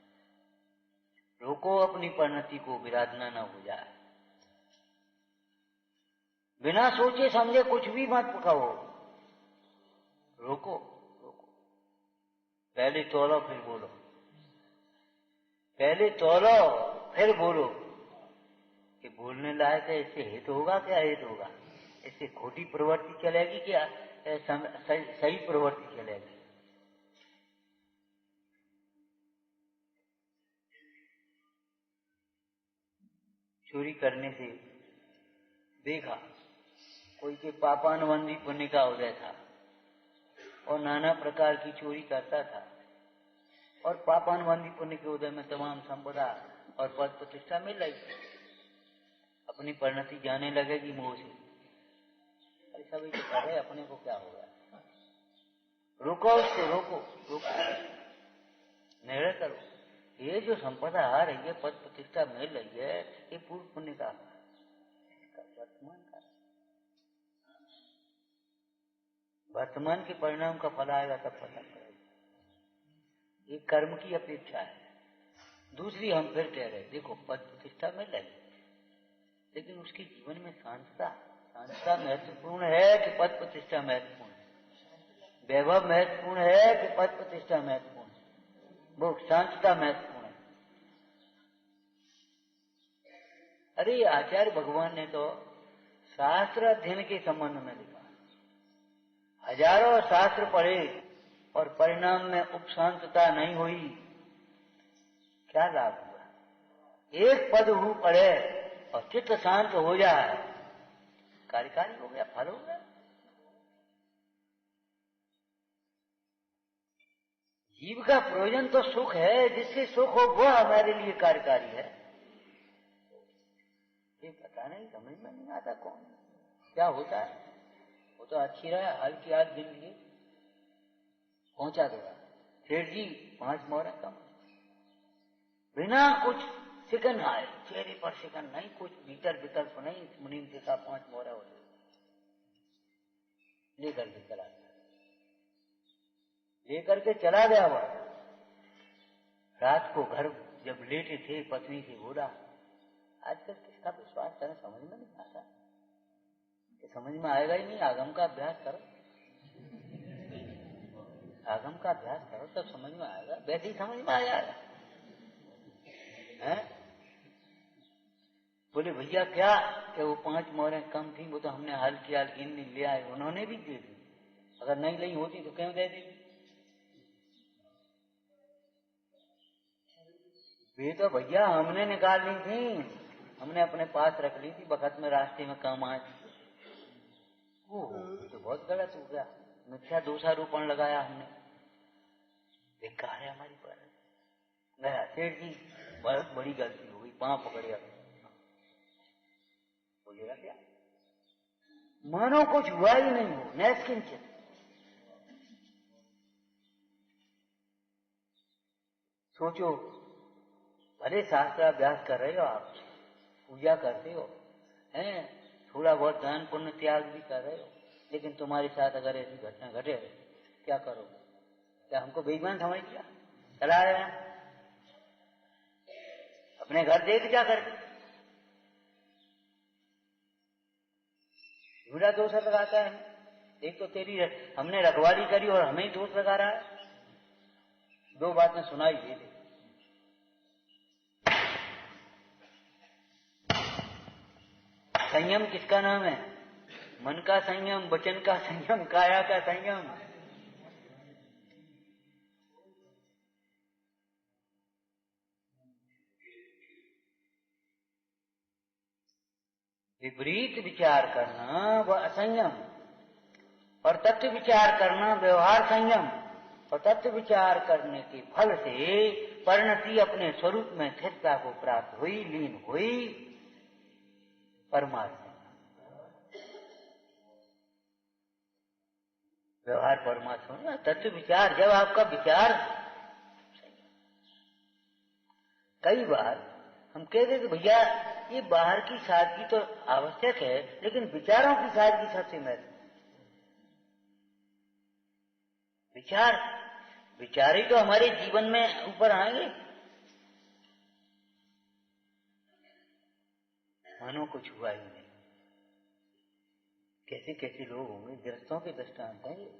रोको अपनी परिणति को, विराधना न हो जाए। बिना सोचे समझे कुछ भी मत कहो, रोको रोको। पहले तोलो फिर बोलो, पहले तोलो फिर बोलो कि बोलने लायक है, इससे हित होगा क्या? हित होगा, इससे खोटी प्रवृत्ति चलेगी क्या? सही प्रवृत्ति चलेगी। चोरी करने से देखा कोई के पापानुबंधी पुण्य का उदय था और नाना प्रकार की चोरी करता था, और पापानुबंधी पुण्य के उदय में तमाम संपदा और पद प्रतिष्ठा मिल रही थी। अपनी परिणति जाने लगेगी मोह से, अरे सभी तो कर रहे, अपने को क्या हो गया? रुको उसको, रोको रोको, निर्णय करो। ये जो संपदा आ रही है, पद प्रतिष्ठा मिल रही है, ये पूर्व पुण्य का वर्तमान का, वर्तमान के परिणाम का फल आएगा तब पता पड़ेगा। ये कर्म की अपेक्षा है। दूसरी हम फिर कह रहे, देखो पद प्रतिष्ठा मिल रही, लेकिन उसके जीवन में शांतता, शांतता महत्वपूर्ण है कि पद प्रतिष्ठा महत्वपूर्ण है? वैभव महत्वपूर्ण है कि पद प्रतिष्ठा महत्वपूर्ण है? वो शांतता महत्वपूर्ण है। अरे आचार्य भगवान ने तो शास्त्र अध्ययन के संबंध में लिखा, हजारों शास्त्र पढ़े और परिणाम में उपशांतता नहीं हुई, क्या लाभ हुआ? एक पद हु पढ़े और चित्त शांत हो जाए, कार्यकारी हो गया, फल हो गया। जीव का प्रयोजन तो सुख है, जिससे सुख हो वह हमारे लिए कार्यकारी है। ये पता नहीं, समझ में नहीं आता कौन क्या होता है। वो तो अच्छी रहा, हल्की हाथ जिंदगी पहुंचा देगा। सेठ जी 5 मोहरे कम, बिना कुछ शिकन आए, चेहरे पर शिकन नहीं, कुछ भीतर विकल्प नहीं, मुनीम से कहा 5 मोहरा हो जाए, लेकर के चला गया। लेकर के चला गया वह। रात को घर जब लेटे थे, पत्नी से बोला, आजकल किसका विश्वास करें, समझ में नहीं आता। कि समझ में आएगा ही नहीं, आगम का अभ्यास करो, आगम का अभ्यास करो तब समझ में आएगा, वैसे ही समझ में आ जाएगा। हैं? बोले भैया क्या, कि वो 5 मोहरें कम थी, वो तो हमने हाल की हाल गिन ले आए, उन्होंने भी दे दी, अगर नहीं ली होती तो क्यों दे दी? वे तो भैया हमने निकाल ली थी, हमने अपने पास रख ली थी, वक्त में रास्ते में काम आए। वो तो बहुत गलत हो गया, मिथ्या दोषारोपण लगाया हमने, बेकार है हमारी पर। गया सेठ जी, बहुत बड़ी गलती हो गई, पांव पकड़िया, बोलेगा क्या? मानो कुछ हुआ ही नहीं हो, नैष्किंचित। सोचो, भले शास्त्राभ्यास कर रहे हो आप, पूजा करते हो, हैं, थोड़ा बहुत दान पुण्य त्याग भी कर रहे हो, लेकिन तुम्हारे साथ अगर ऐसी घटना घटे, क्या करोगे? क्या हमको बेईमान समझ लिया? चला रहे हैं अपने घर, देख जा करके झूठा दोष लगाता है। एक तो तेरी हमने रखवाली करी और हमें ही दोष लगा रहा है। 2 बातें सुनाई दे दे। संयम किसका नाम है? मन का संयम, वचन का संयम, काया का संयम। विपरीत विचार करना वह असंयम, और तत्व विचार करना व्यवहार संयम। और तत्व विचार करने के फल से परिणति अपने स्वरूप में स्थिरता को प्राप्त हुई, लीन हुई परमात्मा। व्यवहार परमात्मा, तत्व विचार, जब आपका विचार, कई बार हम कहते कि भैया ये बाहर की सादगी तो आवश्यक है, लेकिन विचारों की सादगी सबसे महत्वपूर्ण। विचार ही तो हमारे जीवन में ऊपर आएंगे। मानो कुछ हुआ ही नहीं। कैसे कैसे लोग होंगे, गृहस्थों के दृष्टांत हैं ये।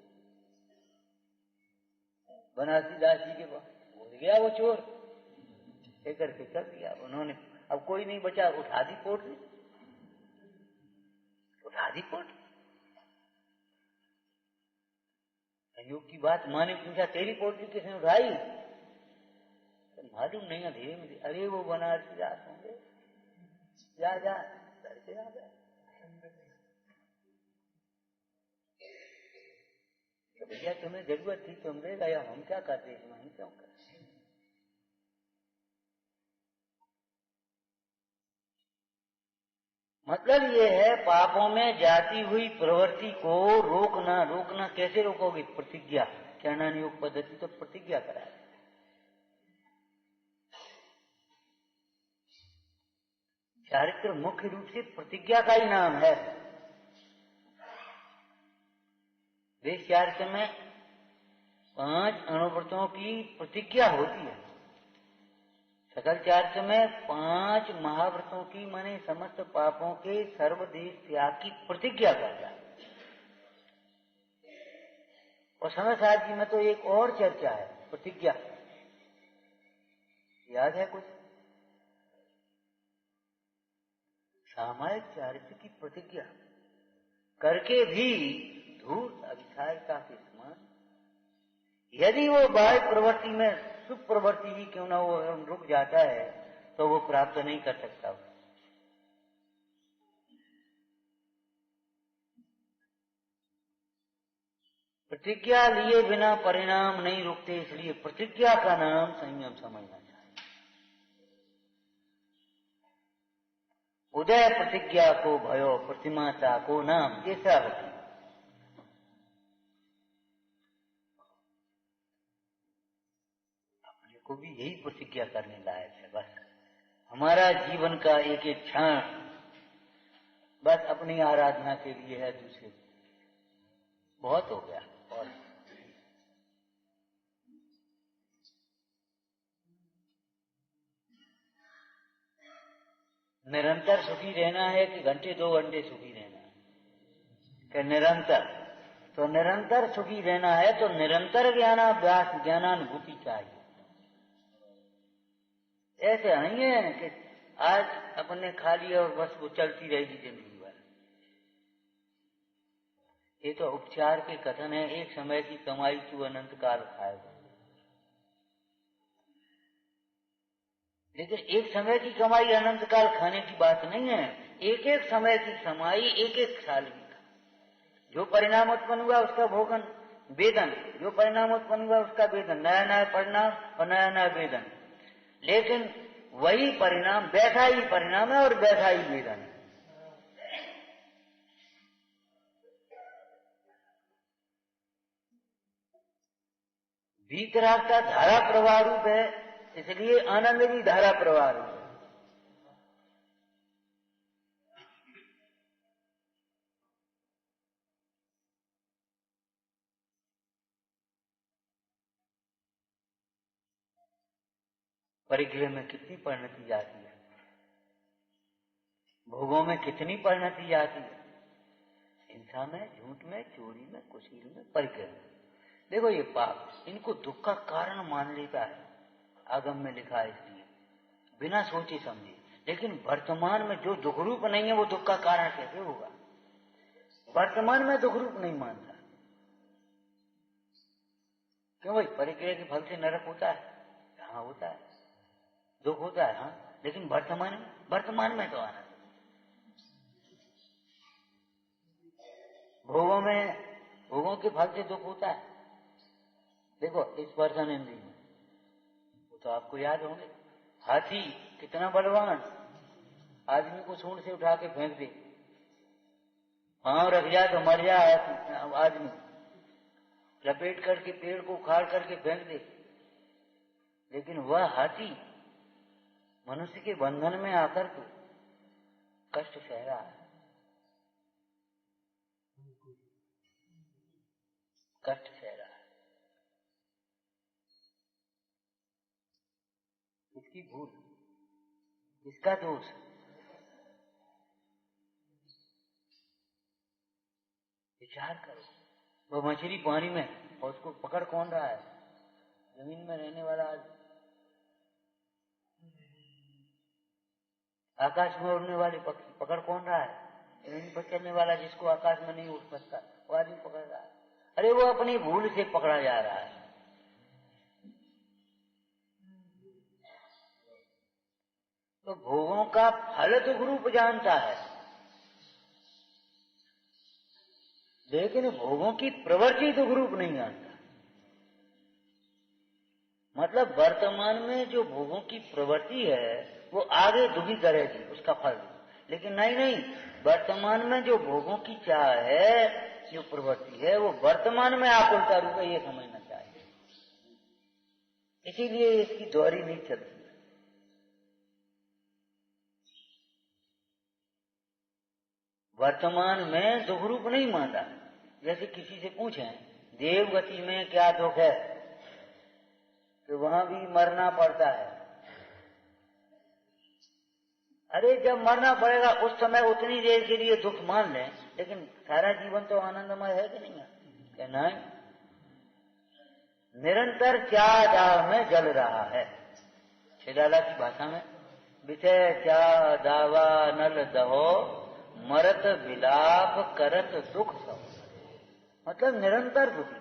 बनारसी दास जी के पास भूल गया वो चोर, लेकर के चल दिया उन्होंने। अब कोई नहीं बचा, उठा दी पोटली, उठा दी पोटली। संयोग की बात, माँ ने पूछा तेरी पोटली किसने उठाई? मालूम नहीं, धीरे में, अरे वो बनारसी दास होंगे, जा जा घर से आ गए। तो भैया तुम्हें जरूरत थी तुम ले गया, हम क्या करते इसमें, हम क्यों करते? मतलब ये है, पापों में जाती हुई प्रवृत्ति को रोकना। रोकना कैसे रोकोगे? प्रतिज्ञा, ज्ञानान योग पद्धति तो प्रतिज्ञा कराए। चारित्र मुख्य रूप से प्रतिज्ञा का ही नाम है। वेश चारित्र में 5 अणुव्रतों की प्रतिज्ञा होती है। सकल चारित्र में 5 महाव्रतों की, माने समस्त पापों के सर्वदेश त्याग की प्रतिज्ञा करता है। और समय सारथी में तो एक और चर्चा है, प्रतिज्ञा, याद है कुछ? सामायिक चारित्र की प्रतिज्ञा करके भी धूर्त अभिसारिता के समान, यदि वो बाह्य प्रवृत्ति में सुख प्रवृत्ति ही क्यों ना वो रुक जाता है तो वो प्राप्त नहीं कर सकता। प्रतिज्ञा लिए बिना परिणाम नहीं रुकते, इसलिए प्रतिज्ञा का नाम संयम समझना चाहिए। उदय प्रतिज्ञा को भयो प्रतिमाता को नाम, ऐसा होती। अपने को भी यही प्रतिज्ञा करने लायक है। बस हमारा जीवन का एक एक क्षण बस अपनी आराधना के लिए है, दूसरे बहुत हो गया। और निरंतर सुखी रहना है कि घंटे 2 घंटे सुखी रहना है? कि निरंतर? तो निरंतर सुखी रहना है तो निरंतर ज्ञानाभ्यास ज्ञानानुभूति चाहिए। ऐसे नहीं है कि आज अपने खा लिया और बस वो चलती रहेगी जिंदगी भर। ये तो उपचार के कथन है, एक समय की कमाई तू अनंत काल खाएगा। लेकिन एक समय की कमाई अनंत काल खाने की बात नहीं है, एक एक समय की कमाई एक एक साल की। जो परिणाम उत्पन्न हुआ उसका भोगन वेदन, जो परिणाम उत्पन्न हुआ उसका वेदन, नया नया परिणाम और नया नया वेदन। लेकिन वही परिणाम वैसा ही परिणाम है और वैसा ही वेदन है। वीतराग धारा प्रवाह रूप है, इसलिए आनंद भी धारा प्रवाह रूप है। परिग्रह में कितनी परिणति जाती है, भोगों में कितनी परिणति जाती है, हिंसा में, झूठ में, चोरी में, कुशील में, परिग्रह में। देखो ये पाप इनको दुख का कारण मान लेता है, आगम में लिखा है, इसलिए बिना सोचे समझे। लेकिन वर्तमान में जो दुख रूप नहीं है वो दुख का कारण कैसे होगा? वर्तमान में दुख रूप नहीं मानता। क्यों भाई? परिग्रह के फल से नरक होता है? हाँ होता है, दुख होता है, हाँ, लेकिन वर्तमान में तो आनंद। भोगों के फल से दुख होता है। देखो स्पर्शन इंद्रिय में वो तो आपको याद होंगे, हाथी कितना बलवान, आदमी को सूंड से उठा के फेंक दे, पांव रख जाए तो मर जाए आदमी, लपेट करके पेड़ को उखाड़ करके फेंक दे। लेकिन वह हाथी मनुष्य के बंधन में आकर के कष्ट सह रहा है, कष्ट सह रहा है। किसकी भूल, किसका दोष? विचार करो। वो मछली पानी में और उसको पकड़ कौन रहा है? जमीन में रहने वाला आदमी। आकाश में उड़ने वाले पक्षी पकड़ कौन रहा है? जमीन पर चलने वाला जिसको आकाश में नहीं उड़ सकता वो आदमी पकड़ रहा है। अरे वो अपनी भूल से पकड़ा जा रहा है। तो भोगों का फल दुख रूप जानता है, लेकिन भोगों की प्रवृत्ति दुख रूप नहीं जानता। मतलब वर्तमान में जो भोगों की प्रवृत्ति है वो आगे दुखी करेगी, उसका फल। लेकिन नहीं, वर्तमान में जो भोगों की चाह है, जो प्रवृत्ति है, वो वर्तमान में आकुलता रूप है, ये समझना चाहिए। इसीलिए इसकी द्वारी नहीं चलती। वर्तमान में दुख रूप नहीं मानता। जैसे किसी से पूछें देवगति में क्या दुख है, तो वहां भी मरना पड़ता है। अरे जब मरना पड़ेगा उस समय उतनी देर के लिए दुख मान लें, लेकिन सारा जीवन तो आनंदमय है कि नहीं है? क्या नहीं? निरंतर चाह दाव में जल रहा है। छिलाला की भाषा में विषय चाह दावा नल दहो मरत विलाप करत दुख सब। मतलब निरंतर दुखी,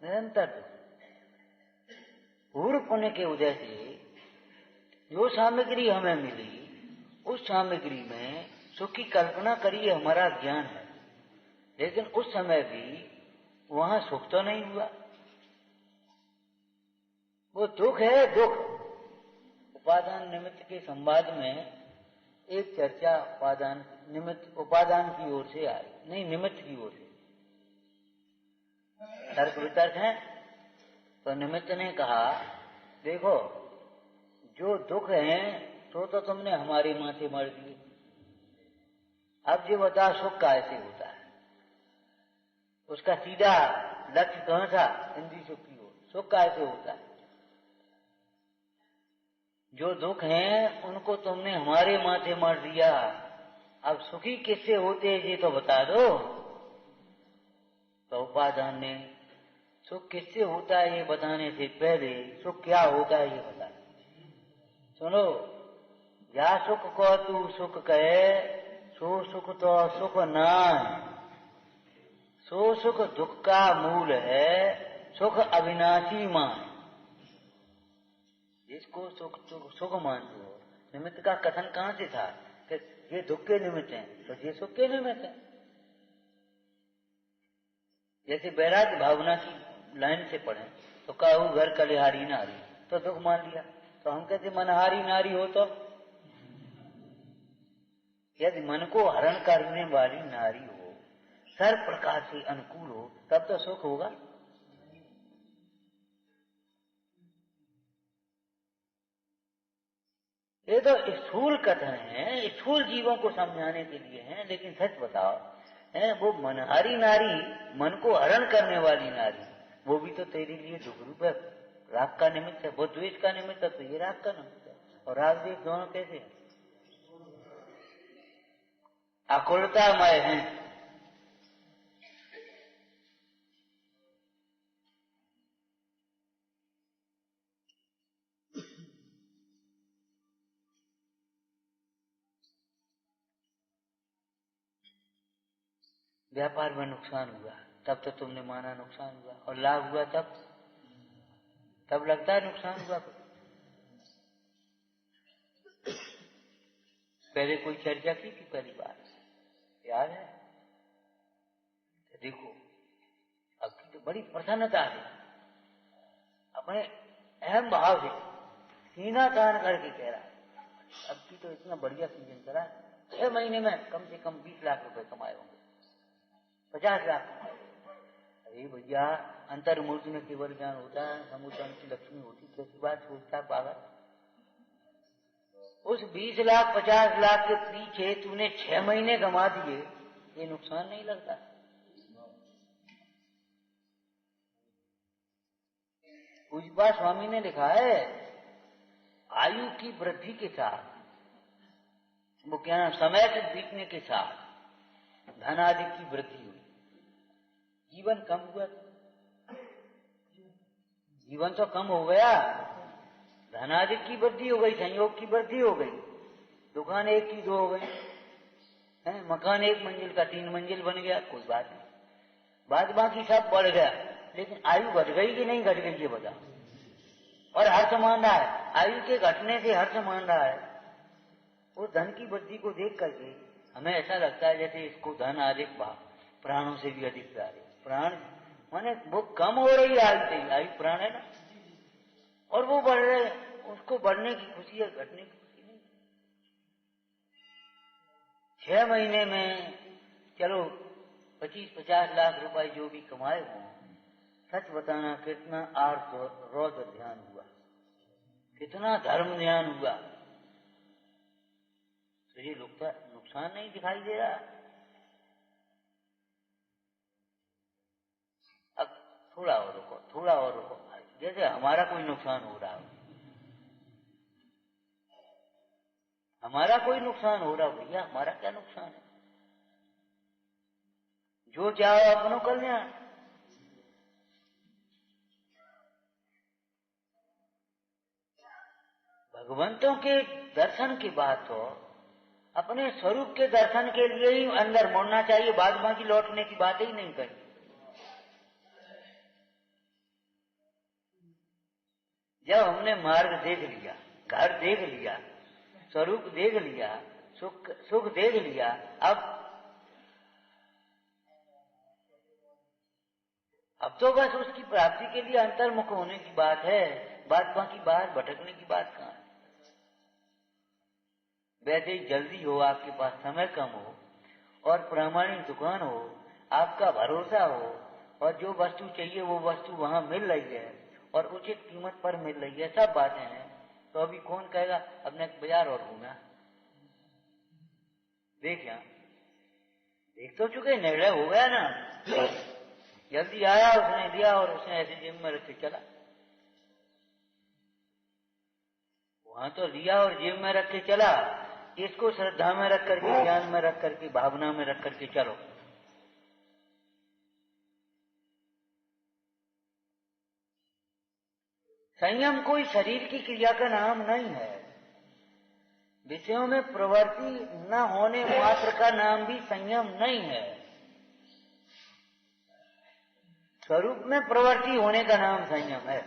निरंतर दुखी। पूर्व पुण्य के वजह से जो सामग्री हमें मिली, उस सामग्री में सुख की कल्पना करिए हमारा ज्ञान है, लेकिन उस समय भी वहां सुख तो नहीं हुआ, वो दुख है, दुख। उपादान निमित्त के संवाद में एक चर्चा उपादान निमित्त, उपादान की ओर से आई, नहीं निमित्त की ओर से। तर्क वितर्क है तो निमित्त ने कहा देखो जो दुख है तो तुमने हमारे माथे मर दिए, अब ये बता सुख कैसे होता है? उसका सीधा लक्ष्य कहां था? इंद्रिय सुख की ओर। सुख कैसे होता है? जो दुख हैं उनको तुमने हमारे माथे मार दिया, अब सुखी किससे होते हैं ये तो बता दो। तो उपादान ने सुख किससे होता है ये बताने से पहले सुख क्या होता है ये बता। सुनो, या सुख को तू सुख कहे, सो सुख तो सुख ना है, सो सुख दुख का मूल है, सुख अविनाशी मान। जिसको सुख सुख मानते हो, निमित्त का कथन कहां से था कि ये दुख के निमित्त है तो ये सुख के निमित्त है। जैसे वैराग्य भावना की लाइन से पढ़े तो काहू घर कलिहारी नारी, तो दुख मान लिया। तो हम कहते मनहारी नारी हो तो, यदि मन को हरण करने वाली नारी हो, सर्व प्रकार से अनुकूल हो, तब तो सुख होगा। ये तो स्थूल कथन है, स्थूल जीवों को समझाने के लिए है, लेकिन सच बताओ है वो मनहारी नारी, मन को हरण करने वाली नारी, वो भी तो तेरे लिए दुख रूप है, राग का निमित्त है। वो द्वेष का निमित्त है तो ये राग का निमित्त है। और राग द्वेष दोनों कैसे हैं? आकुलतामय हैं। व्यापार में नुकसान हुआ तब तो तुमने माना नुकसान हुआ, और लाभ हुआ तब लगता है नुकसान हुआ। पहले कोई चर्चा की थी पहली बार, याद है? देखो अब की तो बड़ी प्रसन्नता है, अपने अहम भाव से सीना तान करके कह रहा है अब की तो इतना बढ़िया सीजन चला, 6 महीने में कम से कम 20 लाख रुपए कमाए होंगे, 50 लाख कमाए होंगे। अरे भैया अंतर्मूर्ति में केवल ज्ञान होता है, समुद्र की लक्ष्मी होती, कैसी बात सोचता पागल। उस 20 लाख 50 लाख के पीछे तूने 6 महीने कमा दिए, ये नुकसान नहीं लगता? पूज्यपाद स्वामी ने लिखा है आयु की वृद्धि के साथ, वो क्या नाम, समय के बीतने के साथ धन आदि की वृद्धि हुई, जीवन कम हुआ, जीवन तो कम हो गया, धन आदि की वृद्धि हो गई, संयोग की वृद्धि हो गई, दुकान एक की 2 हो गई, मकान 1 मंजिल का 3 मंजिल बन गया, कोई बात नहीं, बाद बाकी सब बढ़ गया, लेकिन आयु घट गई कि नहीं घट गई ये बताओ। और हर्ष मान रहा है, आयु के घटने से हर्ष मान रहा है। वो धन की वृद्धि को देख करके हमें ऐसा लगता है जैसे इसको धन अधिक प्राणों से भी अधिक प्यारे, प्राण माने वो कम हो रही है आयु से, आयु प्राण है ना, और वो बढ़ रहे, उसको बढ़ने की खुशी है, घटने की खुशी नहीं। 6 महीने में चलो 25-50 लाख रुपए जो भी कमाए हों, सच बताना कितना आर्थ रौद्र ध्यान हुआ, कितना धर्म ध्यान हुआ, तो ये नुकसान नहीं दिखाई दे रहा। अब थोड़ा और रुको, थोड़ा और रुको, जैसे हमारा कोई नुकसान हो रहा हो, हमारा कोई नुकसान हो रहा हो, भैया हमारा क्या नुकसान है? जो चाहो अपनो कल्याण। भगवंतों के दर्शन की बात हो, अपने स्वरूप के दर्शन के लिए ही अंदर मुड़ना चाहिए, बाद बाकी लौटने की बात ही नहीं कही। जब हमने मार्ग देख लिया, घर देख लिया, स्वरूप देख लिया, सुख देख लिया, अब तो बस उसकी प्राप्ति के लिए अंतर्मुख होने की बात है। बात बाकी बाहर भटकने की बात कहाँ है। वैसे ही जल्दी हो, आपके पास समय कम हो और प्रामाणिक दुकान हो, आपका भरोसा हो और जो वस्तु चाहिए वो वस्तु वहां मिल रही है और उचित कीमत पर मिल रही है, सब बातें हैं, तो अभी कौन कहेगा अपने बाजार और घूमा। देख यहाँ देख तो चुके, निर्णय हो गया ना। जल्दी आया, उसने लिया और उसने ऐसी जेब में रख के चला। वहां तो लिया और जेब में रख के चला, इसको श्रद्धा में रख करके, ज्ञान में रख करके, भावना में रख करके चलो। संयम कोई शरीर की क्रिया का नाम नहीं है। विषयों में प्रवृत्ति न होने मात्र का नाम भी संयम नहीं है। स्वरूप में प्रवृत्ति होने का नाम संयम है।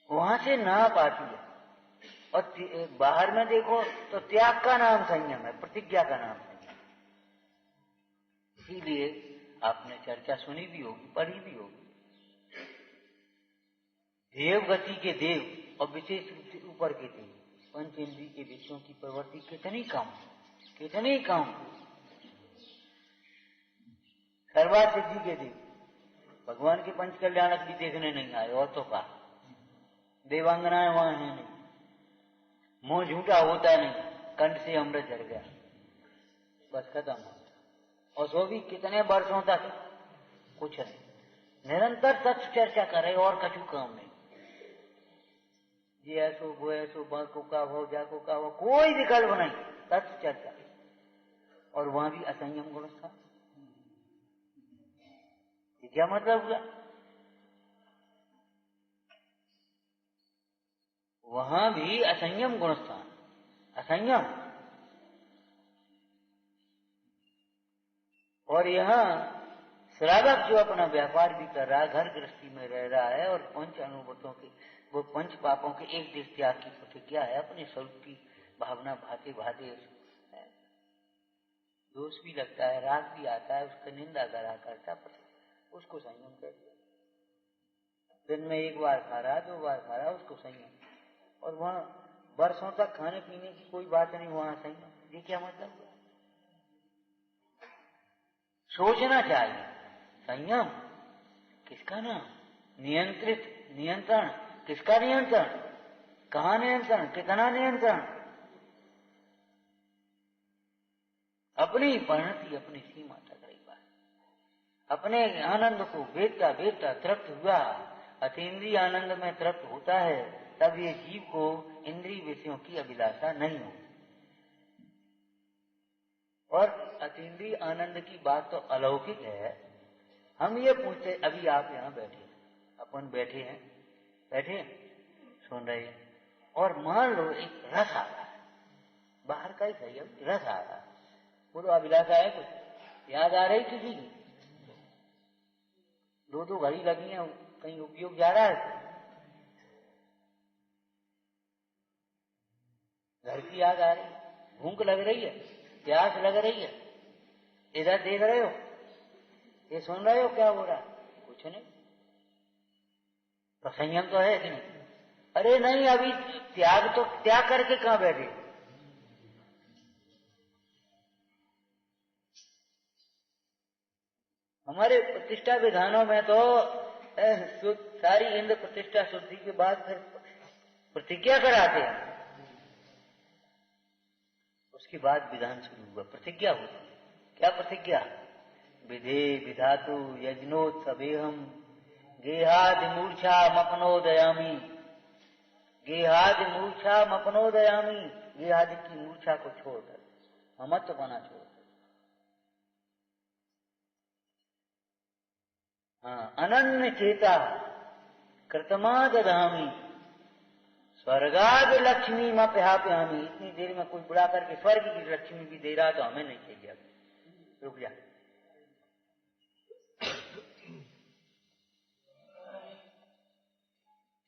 वहां से नाप आती है। और बाहर में देखो तो त्याग का नाम संयम है, प्रतिज्ञा का नाम संयम। इसीलिए आपने चर्चा सुनी भी होगी, पढ़ी भी होगी। देव गति के देव और विशेष रूप से ऊपर के देव, पंच इंद्रिय के विषयों की प्रवृत्ति कितनी कम, कितनी कम। सर्वार्थ सिद्धि के देव भगवान के पंच कल्याणक भी देखने नहीं आए, और तो कहा देवांगनाएं वहां है नहीं, मुंह झूठा होता नहीं, कंठ से अमृत झर गया, बस खत्म हो। और वो भी कितने वर्षों तक कुछ नहीं, निरंतर सच चर्चा करे और कछु काम नहीं। ये ऐसो वो ऐसो, बाको का भाव, जाको का भाव, कोई विकल्प नहीं, सच चर्चा। और वहां भी असंयम गुण था। ये क्या मतलब हुआ? वहां भी असंयम गुण स्थान, असंयम। और यहाँ श्रावक जो अपना व्यापार भी कर रहा है, घर गृहस्थी में रह रहा है और पंच अनुभूतों के, वो पंच पापों के एक देश त्याग की प्रतिज्ञा है, अपने स्वरूप की भावना भाते भाते दोष भी लगता है, राग भी आता है, उसका निंदा करा करता, उसको संयम कर दिया। दिन में एक बार खा रहा, 2 बार खा रहा, उसको संयम। और वहां वर्षों तक खाने पीने की कोई बात नहीं, वहां संयम। ये क्या मतलब हुआ? सोचना चाहिए। संयम किसका नाम? नियंत्रित, नियंत्रण किसका? नियंत्रण कहाँ? नियंत्रण कितना? नियंत्रण अपनी परिणति, अपनी सीमा तक रही बात। अपने आनंद को बेचता बेचता तृप्त हुआ, अतीन्द्रिय आनंद में तृप्त होता है, तब ये जीव को इंद्रिय विषयों की अभिलाषा नहीं हो। और अतीन्द्रिय आनंद की बात तो अलौकिक है। हम ये पूछते, अभी आप यहाँ बैठे, अपन बैठे हैं, सुन रहे हैं, और मान लो एक रस आ रहा है, बाहर का ही सही है, रस आ रहा है, वो तो अभिलाषा है, कुछ याद आ रही किसी की? 2 घड़ी लगी है, कहीं उपयोग जा रहा है, घर की याद आ रही, भूख लग रही है, प्यास लग रही है, इधर देख रहे हो, ये सुन रहे हो क्या हो रहा है? कुछ नहीं। तो संयम तो है कि नहीं? अरे नहीं, अभी त्याग तो त्याग करके कहां बैठे? हमारे प्रतिष्ठा विधानों में तो सारी इंद्र प्रतिष्ठा शुद्धि के बाद फिर प्रतिज्ञा कराते हैं, उसके बाद विधान शुरू हुआ, प्रतिज्ञा होती है। क्या प्रतिज्ञा? विधे विधातु यज्ञोत्सवेहम गेहादि मूर्छा मपनोदयामी, गेहादि मूर्छा मपनोदयामी, गेहादि की मूर्छा को छोड़कर, ममत्व बना छोड़कर, हाँ, अनन्य चेता कृतमा दधामी स्वर्गाद लक्ष्मी मप्याप्यामी। इतनी देर में कोई बुला करके स्वर्ग की लक्ष्मी भी दे रहा तो हमें नहीं चाहिए, अभी रुक जा।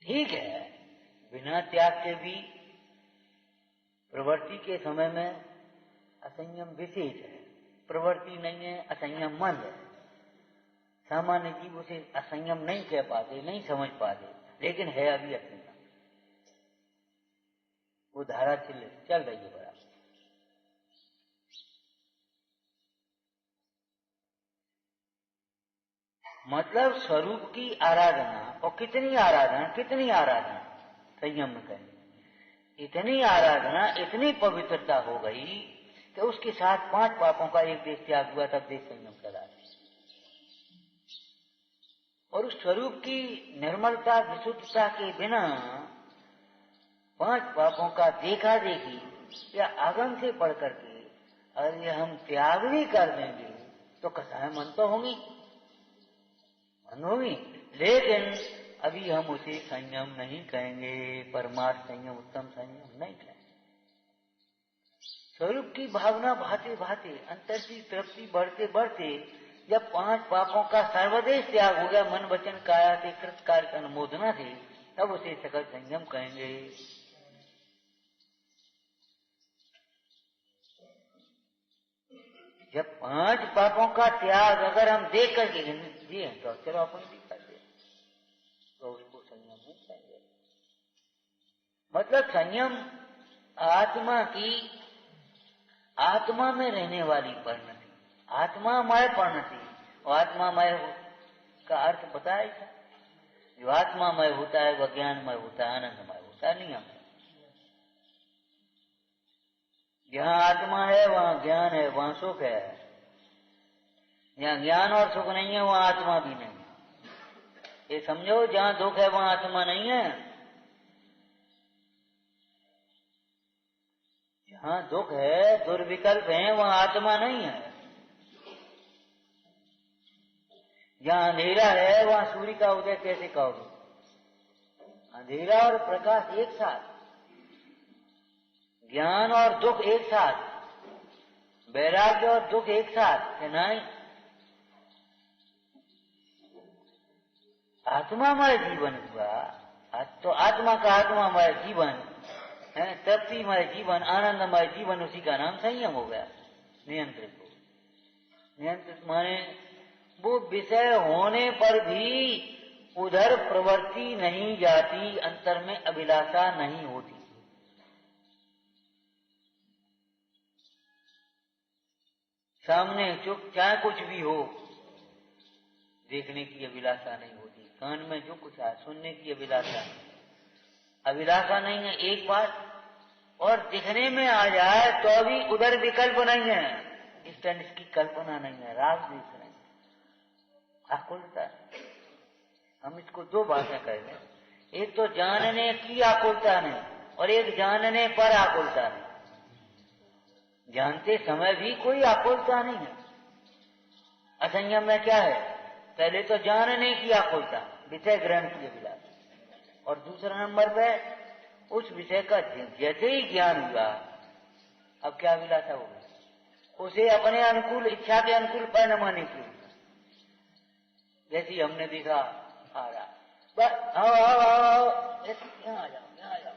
ठीक है, बिना त्याग के भी प्रवृत्ति के समय में असंयम विशेष है, प्रवृत्ति नहीं है, असंयम मन है। सामान्य जीव उसे असंयम नहीं कह पाते, नहीं समझ पाते, लेकिन है अभी असंयम। वो धारा चल रही है बड़ा। मतलब स्वरूप की आराधना, और कितनी आराधना संयम में करें। इतनी आराधना, इतनी पवित्रता हो गई कि उसके साथ 5 पापों का एक देश त्याग हुआ, तब देश संयम चला। और उस स्वरूप की निर्मलता विशुद्धता के बिना 5 पापों का देखा देखी या आगम से पढ़ करके अरे हम त्याग भी कर देंगे तो कथाएं मन तो होंगी, लेकिन अभी हम उसे संयम नहीं कहेंगे, परमार्थ संयम, उत्तम संयम नहीं कहेंगे। स्वरूप की भावना भाते भाते, अंतर की तृप्ति बढ़ते बढ़ते, जब 5 पापों का सर्वदेश त्याग हो गया, मन वचन काया से कृत कार्य की अनुमोदना से, तब उसे सकल संयम कहेंगे। जब 5 पापों का त्याग अगर हम देख करके दिए तो चलो अपन भी कर दे, तो उसको संयम नहीं कहेंगे। मतलब संयम आत्मा की, आत्मा में रहने वाली परिणति, आत्मामय परिणति। और आत्मामय का अर्थ बताया ही था, जो आत्मामय होता है वह ज्ञानमय होता है, आनंदमय होता है, नियम। जहाँ आत्मा है वहाँ ज्ञान है, वहाँ सुख है। जहाँ ज्ञान और सुख नहीं है वहाँ आत्मा भी नहीं है। ये समझो, जहाँ दुख है वहाँ आत्मा नहीं है, जहाँ दुख है, दुर्विकल्प है, वहाँ आत्मा नहीं है। जहाँ अंधेरा है वहाँ सूर्य का उदय कैसे कहोगे? अंधेरा और प्रकाश एक साथ, ज्ञान और दुख एक साथ, वैराग्य और दुख एक साथ है नहीं। आत्मामय जीवन हुआ तो आत्मा का आत्मामय जीवन है, तृप्तिमय जीवन, आनंदमय जीवन, उसी का नाम संयम हो गया। नियंत्रित हो, नियंत्रित माने वो विषय होने पर भी उधर प्रवृत्ति नहीं जाती, अंतर में अभिलाषा नहीं होती। सामने चुप चाहे कुछ भी हो, देखने की अभिलाषा नहीं होती। कान में जो कुछ है सुनने की अभिलाषा नहीं है एक बात, और दिखने में आ जाए तो भी उधर विकल्प नहीं है, इस तरह की कल्पना नहीं है, राग देश नहीं, आकुलता। हम इसको 2 बातें कह रहे हैं, एक तो जानने की आकुलता नहीं और एक जानने पर आकुलता नहीं। जानते समय भी कोई आकुलता नहीं है। असंयम में क्या है? पहले तो जानने की आकुलता, विषय ग्रहण की अभिलाषा, और दूसरा नंबर पे उस विषय का जैसे ही ज्ञान हुआ अब क्या अभिलाषा हो गई, उसे अपने अनुकूल, इच्छा के अनुकूल परिणमाने की। जैसे हमने देखा आ रहा, बस आओ आओ आओ, यहाँ आ जाओ, यहाँ आ जाओ,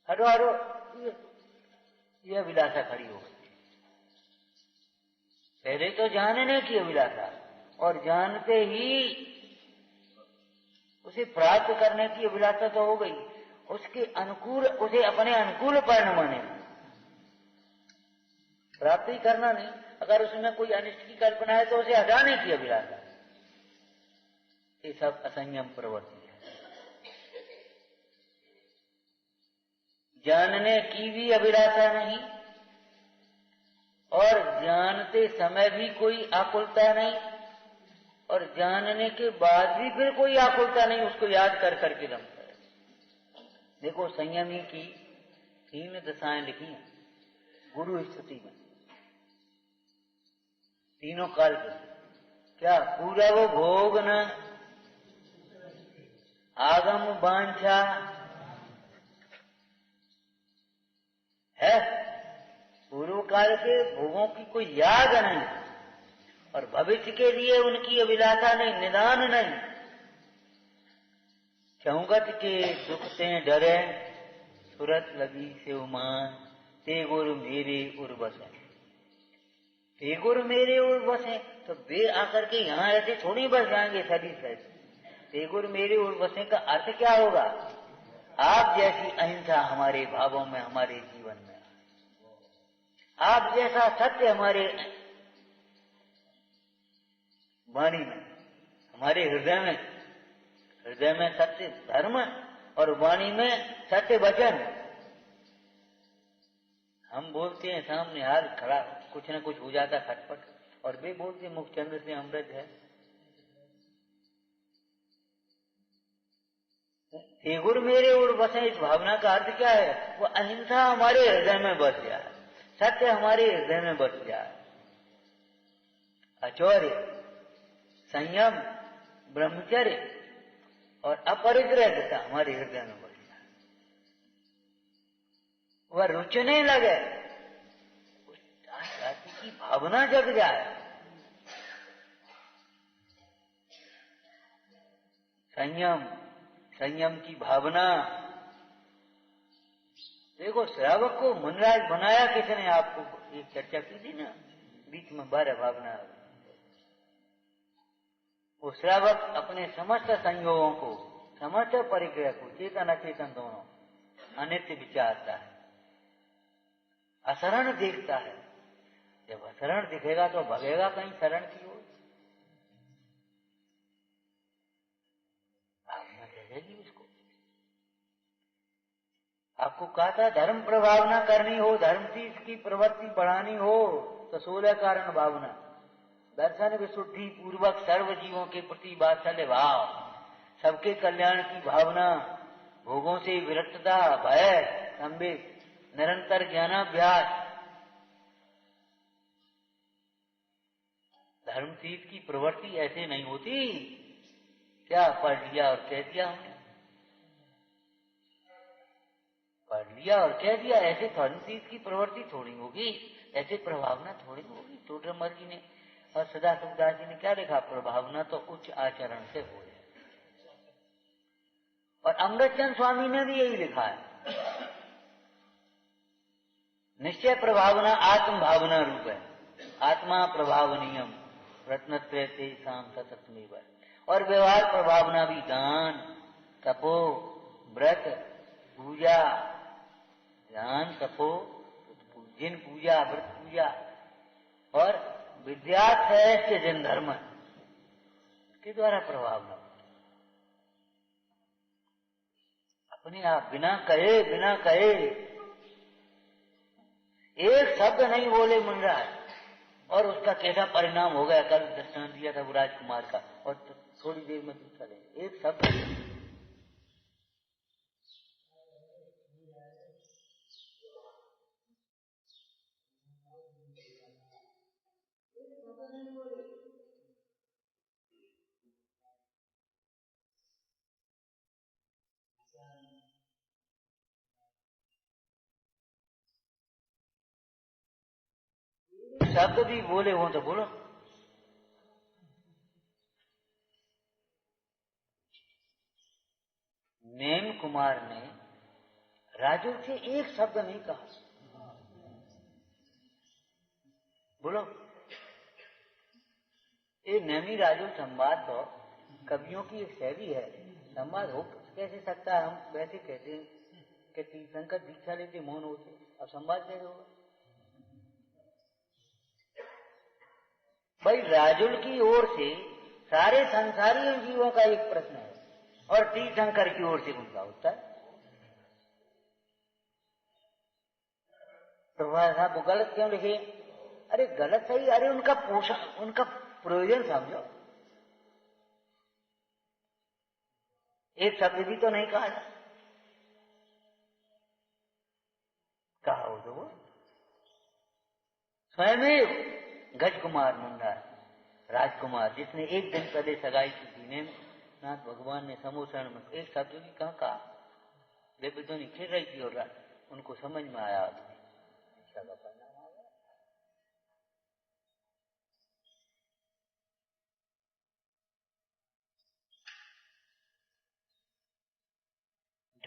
हटो हटो, ये अभिलाषा खड़ी हो गई। पहले तो जानने की अभिलाषा, और जानते ही उसे प्राप्त करने की अभिलाषा तो हो गई, उसके अनुकूल, उसे अपने अनुकूल परिणमाने, प्राप्ति करना नहीं। अगर उसमें कोई अनिष्ट की कल्पना है तो उसे हटाने की अभिलाषा। ये सब असंयम प्रवृत्ति है। जानने की भी अभिलाषा नहीं और जानते समय भी कोई आकुलता नहीं, और जानने के बाद भी फिर कोई आकुलता नहीं, उसको याद कर करके रमता है। देखो संयमी की 3 दशाएं लिखी हैं गुरु स्थिति में, तीनों काल के। क्या? पूर्व भोग न, आगम वांछा है, पूर्व काल के भोगों की कोई याद नहीं, और भविष्य के लिए उनकी अभिलाषा नहीं, निदान नहीं। संगत के दुख से डरे, सुरत लगी से उमान, ते गुरु मेरे उर बसे। ते गुरु मेरे उर बसे, तो वे आकर के यहाँ ऐसे थोड़ी बस जाएंगे सदी से। ते गुरु मेरे उर बसे का अर्थ क्या होगा? आप जैसी अहिंसा हमारे भावों में, हमारे जीवन में, आप जैसा सत्य हमारे वाणी में, हमारे हृदय में सत्य धर्म और वाणी में सत्य वचन। हम बोलते हैं सामने हाल खड़ा, कुछ न कुछ हो जाता खटपट, और वे बोलते मुखचंद्र से अमृत है। हे गुरु मेरे उड़ बसे, इस भावना का अर्थ क्या है? वो अहिंसा हमारे हृदय में बस जाए, सत्य हमारे हृदय में बस जाए, अचौर्य, संयम, ब्रह्मचर्य और अपरिग्रहता हमारे हृदय में बस जाए। वह रुचने लगे, जाति की भावना जग जाए। संयम की भावना। देखो, श्रावक को मुनराज बनाया किसने? आपको एक चर्चा की थी ना बीच में, 12 भावना। वो श्रावक अपने समस्त संयोगों को, समस्त परिग्रह को, चेतन अचेतन दोनों, अनित्य विचारता है, अशरण देखता है। जब अशरण दिखेगा तो भगेगा कहीं शरण की ओर, भावना रहेगी उसको। आपको कहा था धर्म प्रभाव न करनी हो, धर्म की प्रवृत्ति बढ़ानी हो तो 16 कारण भावना। दर्शन विशुद्धि पूर्वक सर्व जीवों के प्रति वात्सल्य भाव, सबके कल्याण की भावना, भोगों से विरक्तता, भय, संवेग, निरंतर ज्ञानाभ्यास। धर्मतीत की प्रवृत्ति ऐसे नहीं होती, क्या पढ़ लिया और कह दिया हमने, पढ़ लिया और कह दिया, ऐसे धर्मतीत की प्रवृत्ति थोड़ी होगी, ऐसे प्रभावना थोड़ी होगी। टोडरमल जी ने और सदा सुखदास जी ने क्या लिखा? प्रभावना तो उच्च आचरण से हो। और अमृतचंद स्वामी ने भी यही लिखा है, निश्चय प्रभावना आत्म भावना रूप है, आत्मा प्रभावनीयम रत्नत्रय तेषाम सततमेव। और व्यवहार प्रभावना भी दान, तपो, व्रत, पूजा, दान, तपो, जिन पूजा, व्रत पूजा और विद्यार्थी जिन धर्म के द्वारा प्रभावना, अपने आप बिना कहे एक शब्द नहीं बोले मुनराज, और उसका कैसा परिणाम हो गया। कल दृष्टांत दिया था वो राजकुमार का, और थोड़ी देर में दूसरा ले, एक शब्द। शब्द भी बोले हो तो बोलो। नेम कुमार ने राजू से एक शब्द नहीं कहा, बोलो। ये नेमी राजू संवाद तो कवियों की एक शैली है, संवाद हो कैसे सकता है? हम वैसे कहते हैं कि तीर्थंकर दीक्षा लेते मौन होते, अब संवाद कैसे होगा? भाई राजुल की ओर से सारे संसारी जीवों का एक प्रश्न है, और तीर्थंकर की ओर से उनका उत्तर। तो साहब वो गलत क्यों लिखे? अरे गलत सही, अरे उनका पोषण, उनका प्रयोजन समझो। एक शब्द भी तो नहीं कहा जा, कहा हो तो वो स्वयं गजकुमार मुंडा राजकुमार, जिसने एक दिन पहले सगाई की थी, ने नाथ भगवान ने समोसण में एक शब्द भी कहाँ कहा। देवदूनी खेल रही थी और उनको समझ में आया।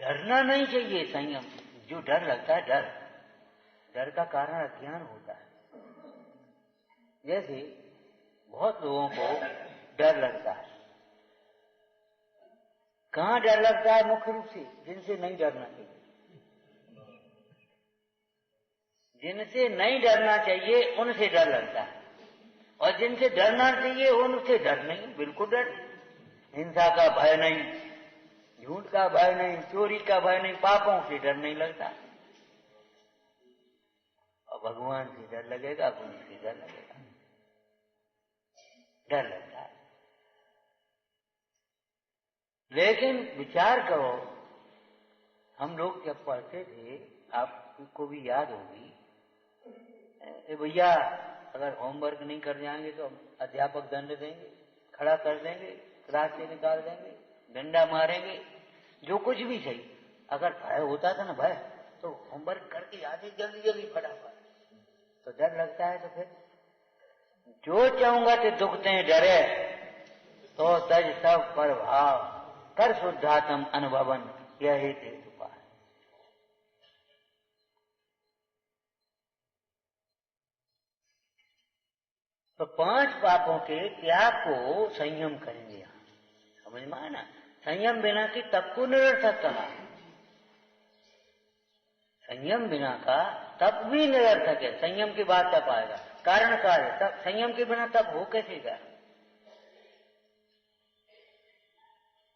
डरना नहीं चाहिए। संयम, जो डर लगता है, डर का कारण अज्ञान होता है। जैसे बहुत लोगों को डर लगता है। कहाँ डर लगता है? मुख्य रूप से जिनसे नहीं डरना चाहिए। जिनसे नहीं डरना चाहिए उनसे डर लगता है, और जिनसे डरना चाहिए उनसे डर नहीं, बिल्कुल डर नहीं। हिंसा का भय नहीं, झूठ का भय नहीं, चोरी का भय नहीं, पापों से डर नहीं लगता। और भगवान से डर लगेगा, गुरु से डर लगेगा, डर लगता है। लेकिन विचार करो, हम लोग जब पढ़ते थे, आपको भी याद होगी, भैया अगर होमवर्क नहीं कर जाएंगे तो अध्यापक दंड देंगे, खड़ा कर देंगे, क्लास से निकाल देंगे, डंडा मारेंगे, जो कुछ भी सही। अगर भय होता था ना, भय, तो होमवर्क करके आते जल्दी जल्दी फटाफट, तो डर लगता है। तो फिर जो चाहूंगा तो दुखते डरे, तो तज सब पर भाव कर शुद्धात्म अनुभवन, यही थे उपाय। तो 5 पापों के त्याग को संयम करेंगे। यहां समझ में आया ना? संयम बिना की तप को निरर्थक कहा। संयम बिना का तप भी निरर्थक है। संयम के बाद तप आएगा, कारण कार्य। तप, संयम के बिना तप हो कैसे गया?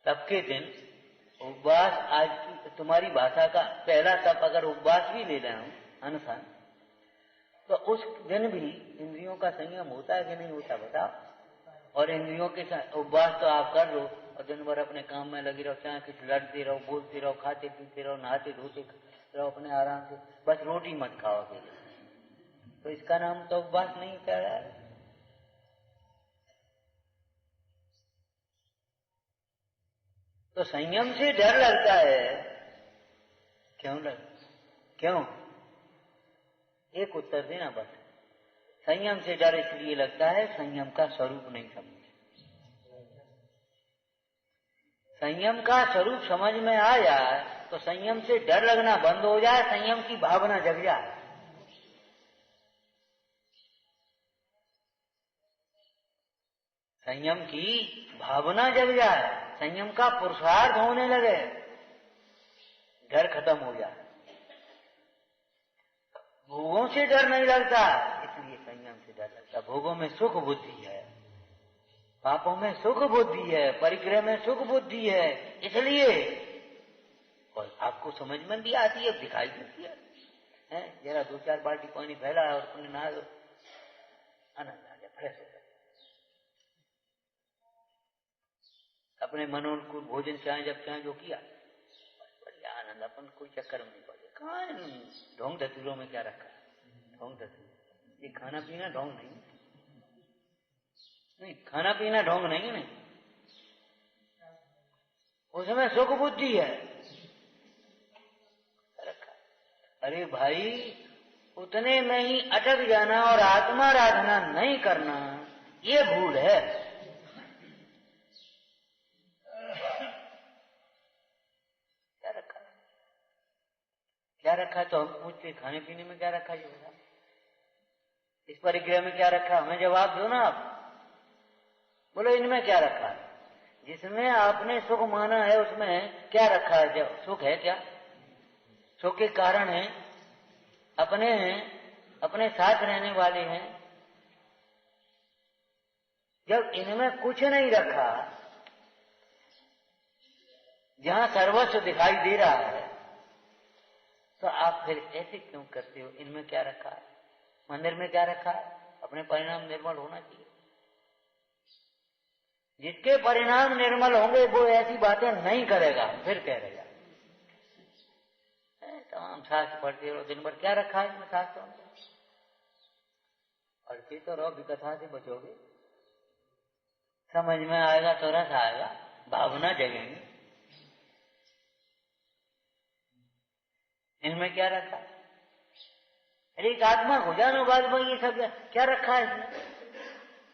तप के दिन उपवास, आज की तुम्हारी भाषा का पहला तप अगर उपवास भी ले रहे हो, अनशन, तो उस दिन भी इंद्रियों का संयम होता है कि नहीं होता, बताओ? और इंद्रियों के उपवास तो आप कर लो और दिन भर अपने काम में लगे रहो, चाहे कुछ लड़ते रहो, बोलते रहो, खाते पीते रहो, नहाते धोते रहो अपने आराम से, बस रोटी मत खाओ अकेले, तो इसका नाम तो उपवास नहीं कर रहा है। तो संयम से डर लगता है। क्यों? एक उत्तर देना बस। संयम से डर इसलिए लगता है, संयम का स्वरूप नहीं समझे। संयम का स्वरूप समझ में आ जाए तो संयम से डर लगना बंद हो जाए, संयम की भावना जग जाए। संयम की भावना जग जाए, संयम का पुरुषार्थ होने लगे, डर खत्म हो जाए। भोगों से डर नहीं लगता, इसलिए संयम से डर लगता। भोगों में सुख बुद्धि है, पापों में सुख बुद्धि है, परिग्रह में सुख बुद्धि है, इसलिए। और आपको समझ में भी आती है, दिखाई देती है। जरा 2-4 बाल्टी पानी फैला और तुमने नहा दो, आनंद आ जाए, फ्रेश हो जाए। अपने मनोनुकूल भोजन चाहे जब चाहे जो किया, बढ़िया आनंद, अपन कोई चक्कर में नहीं पड़े। कहाँ ढोंग धतूरों में क्या रखा है? ढोंग धतूर, ये खाना पीना ढोंग नहीं, खाना पीना ढोंग नहीं, उसमें सुख बुद्धि है। अरे भाई, उतने में ही अटक जाना और आत्मा आराधना नहीं करना, ये भूल है। क्या रखा है? तो हम पूछते खाने पीने में क्या रखा है, इस परिग्रह में क्या रखा? हमें जवाब दो ना आप। बोलो इनमें क्या रखा है? जिसमें आपने सुख माना है उसमें क्या रखा है? जब सुख है क्या? सुख के कारण है, अपने हैं, अपने साथ रहने वाले हैं। जब इनमें कुछ नहीं रखा, जहां सर्वस्व दिखाई दे रहा है, तो आप फिर ऐसे क्यों करते हो? इनमें क्या रखा है? मंदिर में क्या रखा है? अपने परिणाम निर्मल होना चाहिए। जिसके परिणाम निर्मल होंगे वो ऐसी बातें नहीं करेगा, फिर कह रहेगा। तमाम शास्त्र पढ़ते रहो दिन भर, क्या रखा है इसमें शास्त्रों में? पढ़ते तो रहो, विकथा से बचोगे, समझ में आएगा तो रस आएगा, भावना जगेंगी। इनमें क्या रखा? अरे एक आत्मा को जानो, बाद में ये सब क्या रखा है इसमें?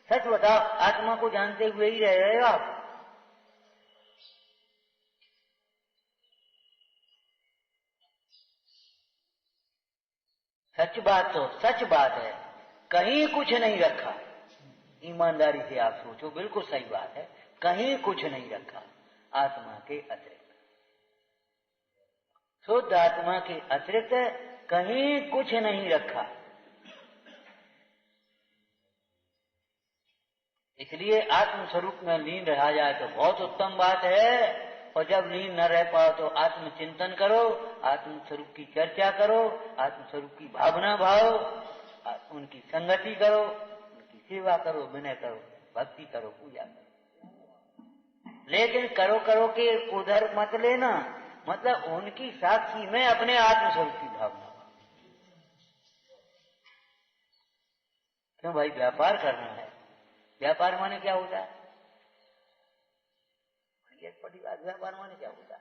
सच बताओ, आत्मा को जानते हुए ही रह रहे हो आप? सच बात तो सच बात है, कहीं कुछ नहीं रखा। ईमानदारी से आप सोचो, बिल्कुल सही बात है, कहीं कुछ नहीं रखा आत्मा के अतिरिक्त। शुद्ध आत्मा के अतिरिक्त कहीं कुछ नहीं रखा। इसलिए आत्म स्वरूप में लीन रहा जाए तो बहुत उत्तम बात है। और जब लीन न रह पाओ तो आत्म चिंतन करो, आत्म स्वरूप की चर्चा करो, आत्म स्वरूप की भावना भाव, उनकी संगति करो, उनकी सेवा करो, विनय करो, भक्ति करो, पूजा करो। लेकिन करो करो के उधर मत लेना, मतलब उनकी साक्षी में अपने आत्म स्वरूप की भावना। क्यों भाई, व्यापार करना है। व्यापार माने क्या होता है? एक बड़ी बात, व्यापार माने क्या होता है?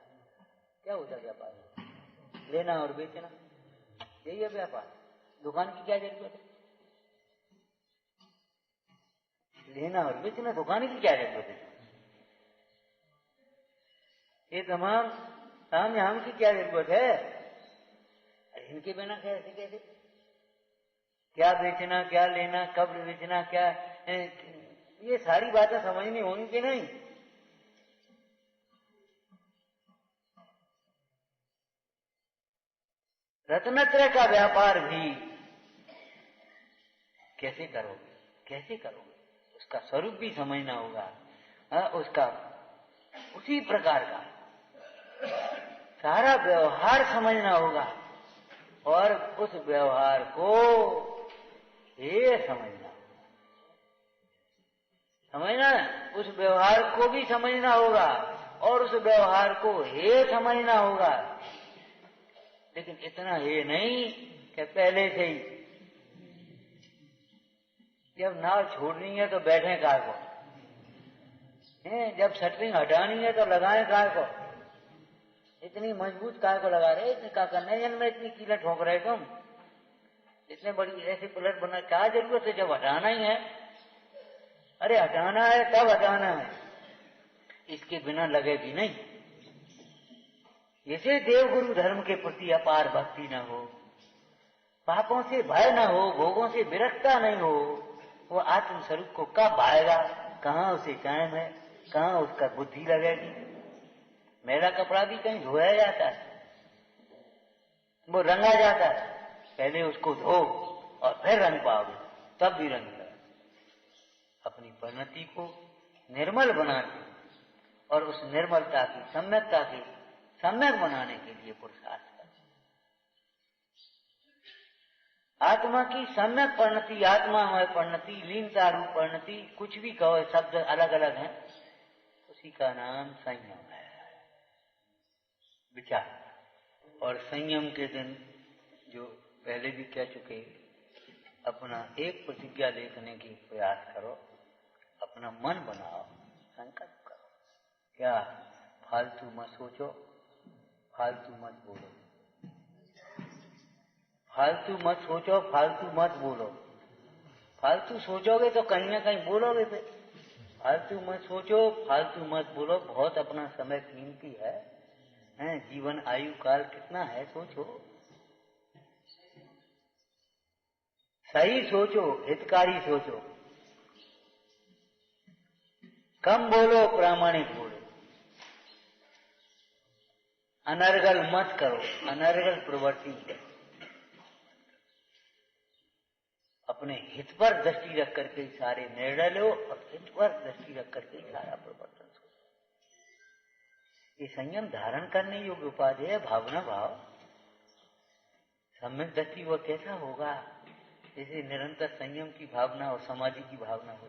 क्या होता है व्यापार? लेना और बेचना, यही है व्यापार। दुकान की क्या जरूरत है? लेना और बेचना, दुकान की क्या जरूरत है? ये तमाम ताम झाम की क्या जरूरत है? इनके बिना कैसे कैसे क्या बेचना, क्या लेना, कब बेचना, क्या, ये सारी बातें समझनी होंगी कि नहीं? रत्नत्रय का व्यापार भी कैसे करोगे, कैसे करोगे? उसका स्वरूप भी समझना होगा, उसका उसी प्रकार का सारा व्यवहार समझना होगा, और उस व्यवहार को ये समझना, उस व्यवहार को भी समझना होगा और उस व्यवहार को हे समझना होगा। लेकिन इतना हे नहीं कि पहले से ही जब नाव छोड़नी है तो बैठे कार को, जब शटरिंग हटानी है तो लगाएं कार को। इतनी मजबूत कार को लगा रहे, इतनी का करने में इतनी कीला ठोक रहे तुम, इतने बड़ी ऐसी प्लेट बना, क्या जरूरत है जब हटाना ही है? अरे हटाना है तब हटाना है, इसके बिना लगेगी नहीं। जैसे देवगुरु धर्म के प्रति अपार भक्ति न हो, पापों से भय न हो, भोगों से विरक्ता नहीं हो, वो आत्म स्वरूप को कब भाएगा? कहाँ उसे कायम है, कहाँ उसका बुद्धि लगेगी? मेरा कपड़ा भी कहीं धोया जाता है, वो रंगा जाता है, पहले उसको धो और फिर रंग पाओगे, तब भी रंग लगे। अपनी परिणति को निर्मल बनाने और उस निर्मलता की सम्यकता के सम्यक बनाने के लिए पुरुषार्थ करें। आत्मा की सम्यक परिणति, आत्मा में परिणति, लीनता रूप परिणति, कुछ भी कहो, शब्द अलग अलग हैं, उसी का नाम संयम है, विचार। और संयम के दिन जो पहले भी कह चुके, अपना एक प्रतिज्ञा लेखने की प्रयास करो, अपना मन बनाओ, संकल्प करो, क्या फालतू मत सोचो, फालतू मत बोलो, फालतू मत सोचो, फालतू मत बोलो। फालतू सोचोगे तो कहीं ना कहीं बोलोगे फिर। फालतू मत सोचो, फालतू मत बोलो। बहुत अपना समय कीमती है, जीवन आयु काल कितना है, सोचो, सही सोचो, हितकारी सोचो, कम बोलो, प्रामाणिक बोलो, अनर्गल मत करो, अनर्गल प्रवृत्ति करो। अपने हित पर दृष्टि रख करके सारे निर्णय लो और हित पर दृष्टि रख करके सारा प्रवर्तन सोचो। ये संयम धारण करने योग्य उपाधि है, भावना भाव। सम्यक दृष्टि वह कैसा होगा? जैसे निरंतर संयम की भावना और समाधि की भावना हो।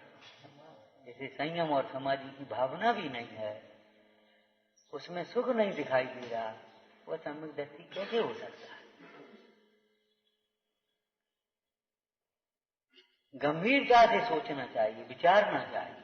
जैसे संयम और समाधि की भावना भी नहीं है, उसमें सुख नहीं दिखाई दे रहा, वह सम्यक दृष्टि कैसे हो सकता है? गंभीरता से सोचना चाहिए, विचारना चाहिए।